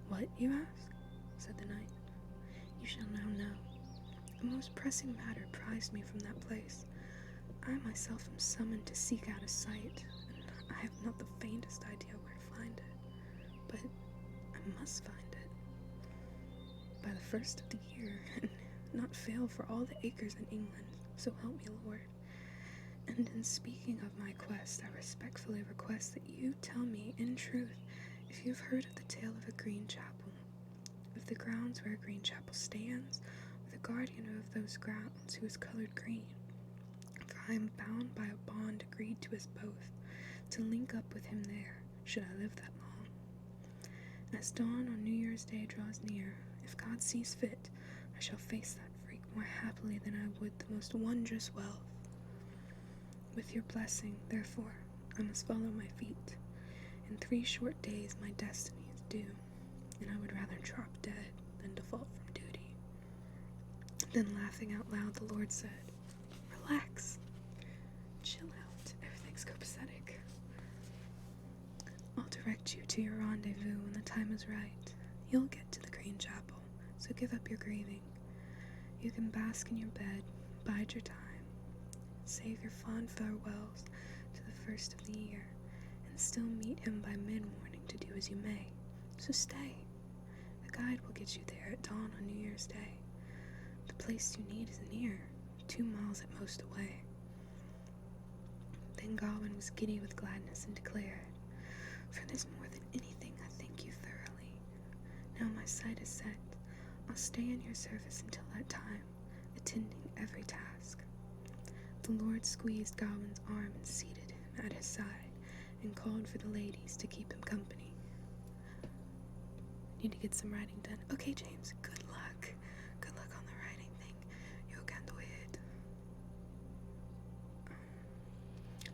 What, you ask? Said the knight. You shall now know. A most pressing matter prized me from that place. I myself am summoned to seek out a site, and I have not the faintest idea where to find it. But I must find it by the first of the year, and not fail for all the acres in England, so help me Lord. And in speaking of my quest, I respectfully request that you tell me, in truth, if you have heard of the tale of a green chapel, of the grounds where a green chapel stands, or the guardian of those grounds who is colored green. For I am bound by a bond agreed to us both, to link up with him there, should I live that long. As dawn on New Year's Day draws near, if God sees fit, I shall face that freak more happily than I would the most wondrous wealth. With your blessing, therefore, I must follow my feet. In 3 short days my destiny is due, and I would rather drop dead than default from duty. Then laughing out loud, the Lord said, Relax. Chill out. Everything's copacetic. I'll direct you to your rendezvous when the time is right. You'll get to the green chapel, so give up your grieving. You can bask in your bed, bide your time, save your fond farewells to the first of the year, and still meet him by mid-morning to do as you may. So stay. The guide will get you there at dawn on New Year's Day. The place you need is near, 2 miles at most away. Then Gawain was giddy with gladness and declared, "For this more than anything I thank you thoroughly. Now my sight is set. I'll stay in your service until that time, attending every task." The Lord squeezed Gawain's arm and seated him at his side, and called for the ladies to keep him company. Need to get some writing done. Okay, James, good luck. Good luck on the writing thing. You can do it.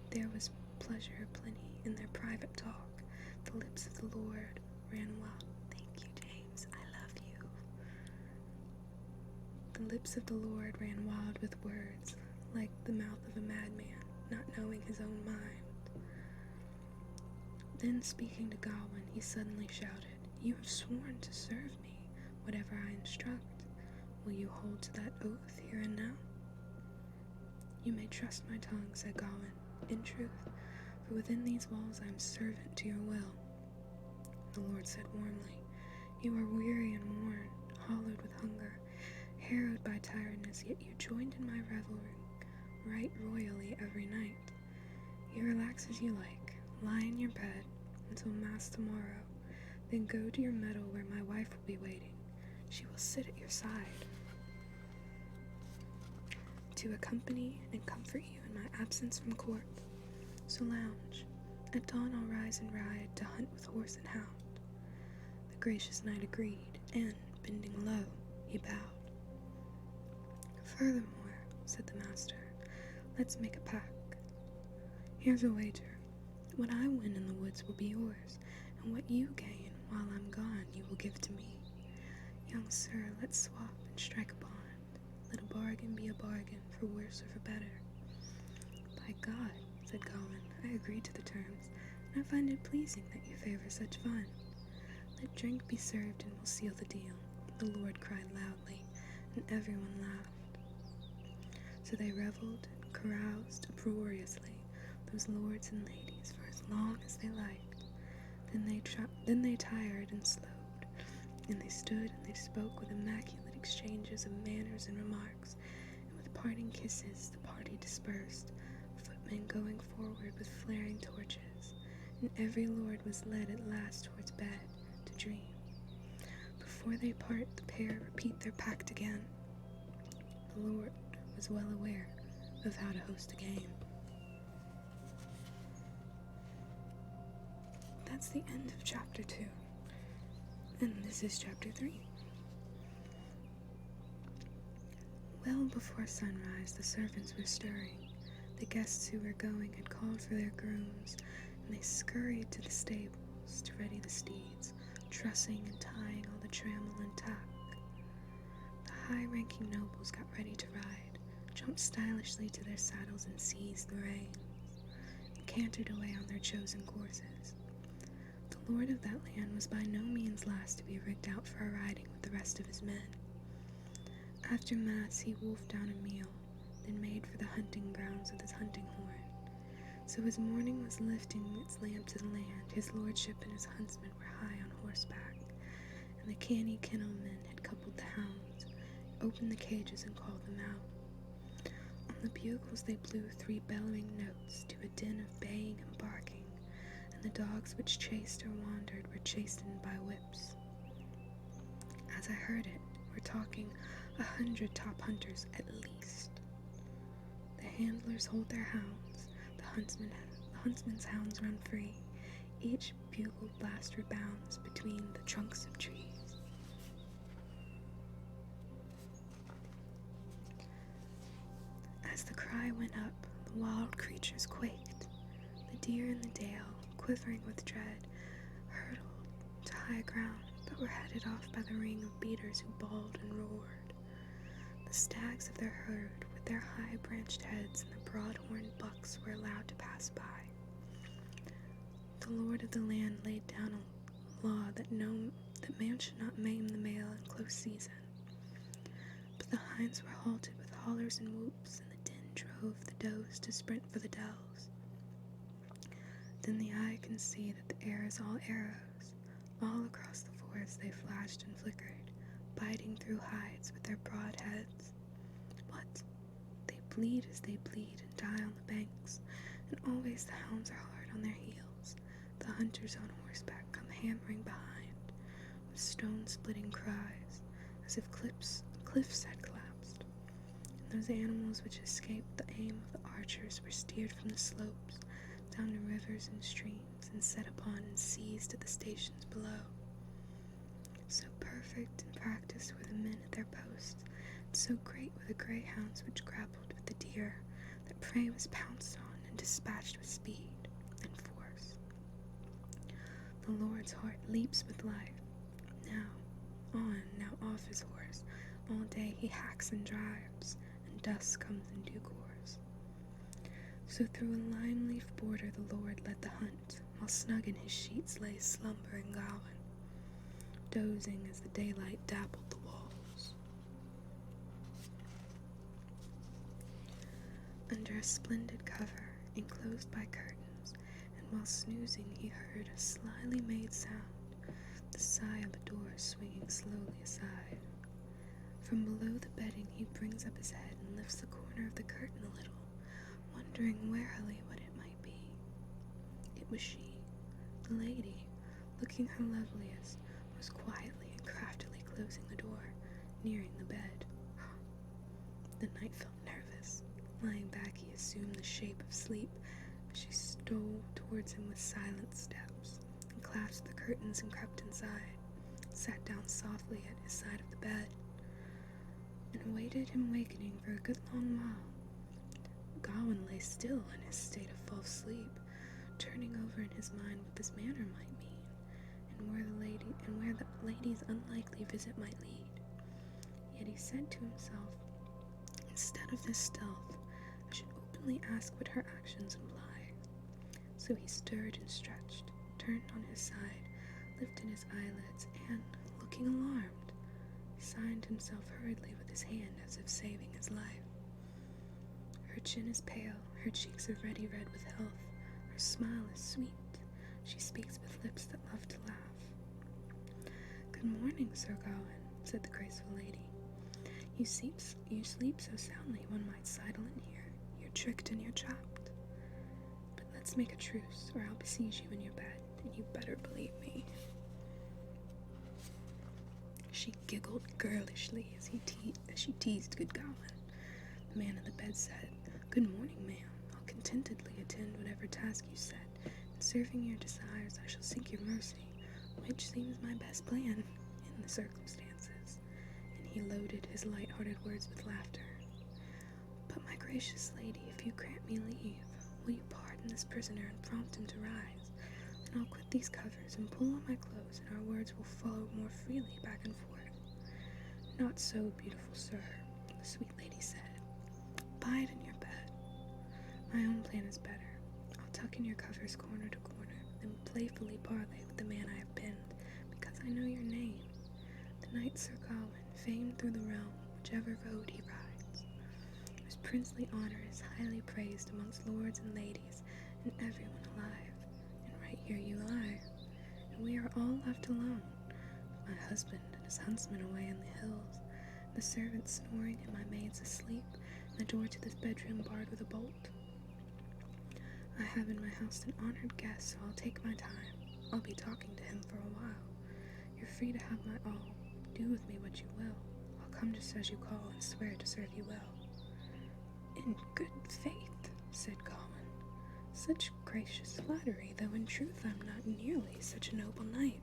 There was pleasure aplenty in their private talk. The lips of the Lord ran wild. Thank you, James. I love you. The lips of the Lord ran wild with words, like the mouth of a madman, not knowing his own mind. Then, speaking to Gawain, he suddenly shouted, "You have sworn to serve me, whatever I instruct. Will you hold to that oath here and now?" "You may trust my tongue," said Gawain. "In truth, for within these walls I am servant to your will." The Lord said warmly, "You are weary and worn, hollowed with hunger, harrowed by tiredness, yet you joined in my revelry right royally every night. You relax as you like, lie in your bed until mass tomorrow, then go to your meadow where my wife will be waiting. She will sit at your side to accompany and comfort you in my absence from court. So lounge. At dawn I'll rise and ride to hunt with horse and hound." The gracious knight agreed, and, bending low, he bowed. "Furthermore," said the master, "let's make a pact. Here's a wager. What I win in the woods will be yours, and what you gain while I'm gone you will give to me. Young sir, let's swap and strike a bond. Let a bargain be a bargain, for worse or for better." "By God," said Gawain, "I agree to the terms, and I find it pleasing that you favor such fun. Let drink be served and we'll seal the deal." The Lord cried loudly, and everyone laughed. So they reveled and caroused uproariously, those lords and ladies, for as long as they liked. Then they tired and slowed, and they stood and they spoke with immaculate exchanges of manners and remarks, and with parting kisses the party dispersed, footmen going forward with flaring torches, and every lord was led at last towards bed to dream. Before they part, the pair repeat their pact again. The Lord was well aware of how to host a game. That's the end of chapter 2, and this is chapter 3. Well before sunrise, the servants were stirring. The guests who were going had called for their grooms, and they scurried to the stables to ready the steeds, trussing and tying all the trammel and tack. The high-ranking nobles got ready to ride, jumped stylishly to their saddles and seized the reins, and cantered away on their chosen courses. The lord of that land was by no means last to be rigged out for a riding with the rest of his men. After mass he wolfed down a meal, then made for the hunting grounds with his hunting horn. So as morning was lifting its lamp to the land, his lordship and his huntsmen were high on horseback, and the canny kennelmen had coupled the hounds, opened the cages and called them out. On the bugles they blew 3 bellowing notes to a din of baying and barking, and the dogs which chased or wandered were chastened by whips. As I heard it, we're talking 100 top hunters at least. The handlers hold their hounds, the huntsman's hounds run free, each bugle blast rebounds between the trunks of trees. As the cry went up, the wild creatures quaked. The deer in the dale, quivering with dread, hurtled to high ground, but were headed off by the ring of beaters who bawled and roared. The stags of their herd, with their high-branched heads and the broad-horned bucks, were allowed to pass by. The lord of the land laid down a law that man should not maim the male in close season. But the hinds were halted with hollers and whoops, and the din drove the does to sprint for the dells. Then the eye can see that the air is all arrows. All across the forest they flashed and flickered, biting through hides with their broad heads. What? They bleed as they bleed and die on the banks, and always the hounds are hard on their heels. The hunters on horseback come hammering behind, with stone-splitting cries, as if cliffs had collapsed. And those animals which escaped the aim of the archers were steered from the slopes, down to rivers and streams, and set upon and seized at the stations below. So perfect and practiced were the men at their posts, and so great were the greyhounds which grappled with the deer, that prey was pounced on and dispatched with speed and force. The Lord's heart leaps with life. Now on, now off his horse, all day he hacks and drives, and dusk comes in due course. So through a lime-leaf border the Lord led the hunt, while snug in his sheets lay slumbering Gawain, dozing as the daylight dappled the walls. Under a splendid cover, enclosed by curtains, and while snoozing he heard a slyly made sound, the sigh of a door swinging slowly aside. From below the bedding he brings up his head and lifts the corner of the curtain a little, wondering warily what it might be. It was she, the lady, looking her loveliest, was quietly and craftily closing the door, nearing the bed. The knight felt nervous. Lying back, he assumed the shape of sleep, but she stole towards him with silent steps, and clasped the curtains and crept inside, sat down softly at his side of the bed, and awaited him wakening for a good long while. Gawain lay still in his state of false sleep, turning over in his mind what this manner might mean, and where the lady's unlikely visit might lead. Yet he said to himself, instead of this stealth, I should openly ask what her actions imply. So he stirred and stretched, turned on his side, lifted his eyelids, and, looking alarmed, signed himself hurriedly with his hand as if saving his life. Her chin is pale, her cheeks are ruddy red with health, her smile is sweet, she speaks with lips that love to laugh. Good morning, Sir Gawain, said the graceful lady. You sleep so soundly one might sidle in here. You're tricked and you're trapped. But let's make a truce, or I'll besiege you in your bed, and you better believe me. She giggled girlishly as she teased good Gawain. The man in the bed said, Good morning, ma'am. I'll contentedly attend whatever task you set. In serving your desires, I shall seek your mercy, which seems my best plan in the circumstances. And he loaded his light-hearted words with laughter. But my gracious lady, if you grant me leave, will you pardon this prisoner and prompt him to rise? And I'll quit these covers and pull on my clothes, and our words will flow more freely back and forth. Not so, beautiful sir, the sweet lady said. Bide in your bed. My own plan is better. I'll tuck in your covers corner to corner, and playfully parley with the man I have pinned, because I know your name. The knight Sir Gawain, famed through the realm, whichever road he rides, whose princely honor is highly praised amongst lords and ladies, and everyone alive. And right here you lie, and we are all left alone, with my husband and his huntsmen away in the hills, the servants snoring and my maids asleep, and the door to this bedroom barred with a bolt. I have in my house an honored guest, so I'll take my time. I'll be talking to him for a while. You're free to have my all. Do with me what you will. I'll come just as you call and swear to serve you well. In good faith, said Gawain. Such gracious flattery, though in truth I'm not nearly such a noble knight.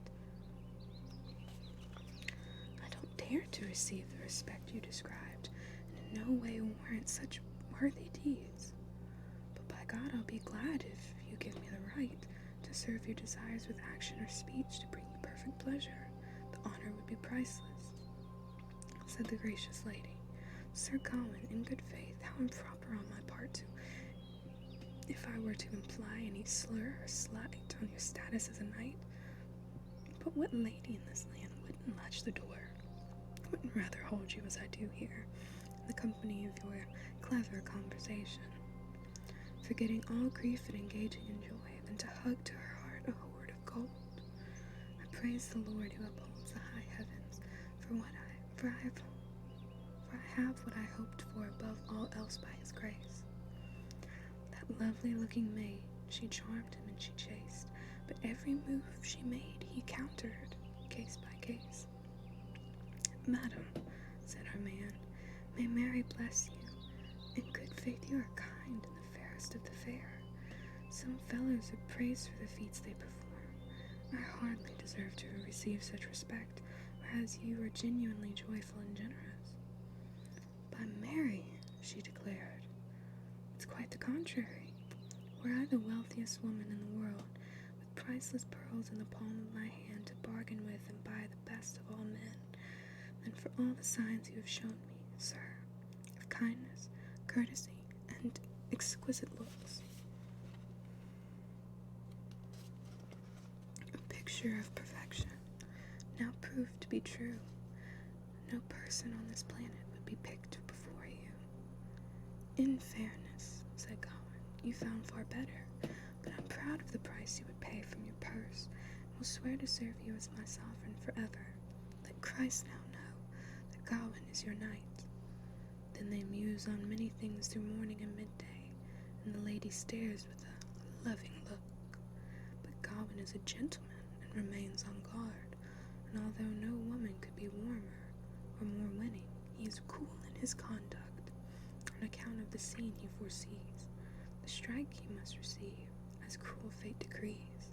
I don't dare to receive the respect you described, and in no way warrant such worthy deeds. But by God, I'll be glad if you give me the right to serve your desires with action or speech to bring you perfect pleasure. The honor would be priceless, said the gracious lady. Sir Gawain, in good faith, how improper on my part if I were to imply any slur or slight on your status as a knight. But what lady in this land wouldn't latch the door? Wouldn't rather hold you as I do here, in the company of your clever conversation, forgetting all grief and engaging in joy, than to hug to her heart a hoard of gold. I praise the Lord who upholds the high heavens, for I have what I hoped for above all else by his grace. That lovely-looking maid, she charmed him and she chased, but every move she made he countered, case by case. "Madam," said her man, "may Mary bless you. In good faith you are kind and the fairest of the fair. Some fellows are praised for the feats they perform. I hardly deserve to receive such respect, whereas you are genuinely joyful and generous." "By Mary," she declared, "it's quite the contrary. Were I the wealthiest woman in the world, with priceless pearls in the palm of my hand to bargain with and buy the best of all men, and for all the signs you have shown me, sir, of kindness, courtesy, and exquisite looks, a picture of perfection, now proved to be true, no person on this planet would be picked before you." "In fairness," said Gawain, "you found far better, but I'm proud of the price you would pay from your purse, and will swear to serve you as my sovereign forever. Let Christ now know that Gawain is your knight." Then they muse on many things through morning and midday, and the lady stares with a loving look. But Gawain is a gentleman and remains on guard, and although no woman could be warmer or more winning, he is cool in his conduct, on account of the scene he foresees, the strike he must receive, as cruel fate decrees.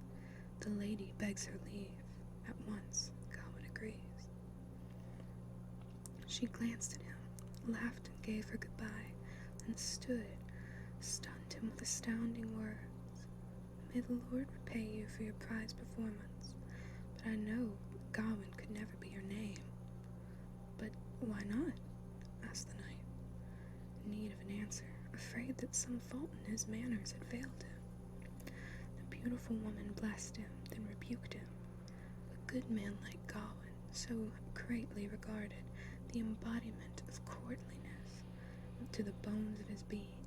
The lady begs her leave. At once Gawain agrees. She glanced at him, laughed and gave her goodbye, and stunned him with astounding words. "May the Lord repay you for your prize performance, but I know Gawain could never be your name." "But why not?" asked the knight, in need of an answer, afraid that some fault in his manners had failed him. The beautiful woman blessed him, then rebuked him. A good man like Gawain, so greatly regarded, the embodiment of courtliness to the bones of his being,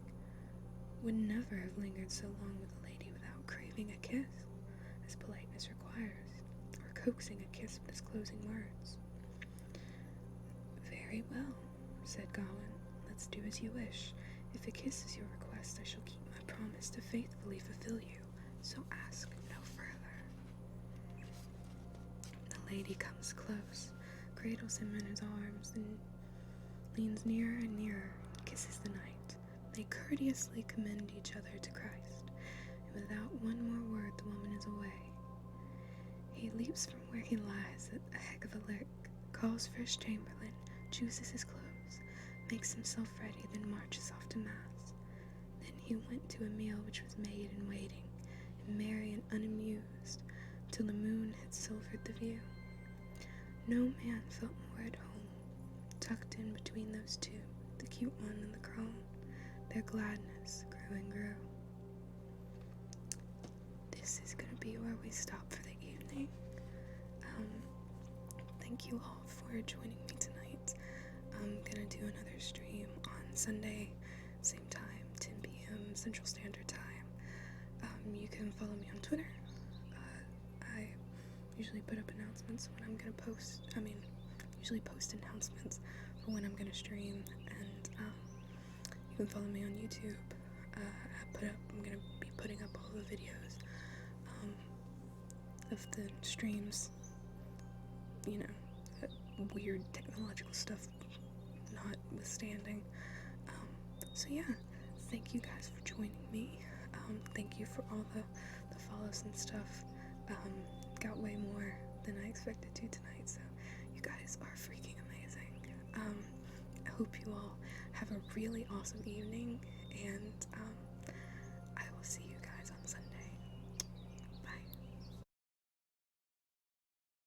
would never have lingered so long with a lady without craving a kiss, as politeness requires, or coaxing a kiss with his closing words. "Very well," said Gawain, "let's do as you wish. If a kiss is your request, I shall keep my promise to faithfully fulfill you, so ask no further." The lady comes close, cradles him in his arms, and leans nearer and nearer and kisses the knight. They courteously commend each other to Christ, and without one more word the woman is away. He leaps from where he lies at a heck of a lick, calls for his chamberlain, juices his clothes, makes himself ready, then marches off to mass. Then he went to a meal which was made and waiting, and merry and unamused, till the moon had silvered the view. No man felt more at home, tucked in between those two, the cute one and the crone. Their gladness grew and grew. This is going to be where we stop for the evening. Thank you all for joining me tonight. I'm going to do another stream on Sunday, same time, 10 p.m. Central Standard Time. You can follow me on Twitter. I usually put up announcements when I'm going to post. Usually post announcements for when I'm going to stream, and you can follow me on YouTube. I'm going to be putting up all the videos of the streams, weird technological stuff notwithstanding. So yeah, thank you guys for joining me. Thank you for all the follows and stuff. Got way more than I expected to tonight, so you guys are freaking amazing. I hope you all have a really awesome evening,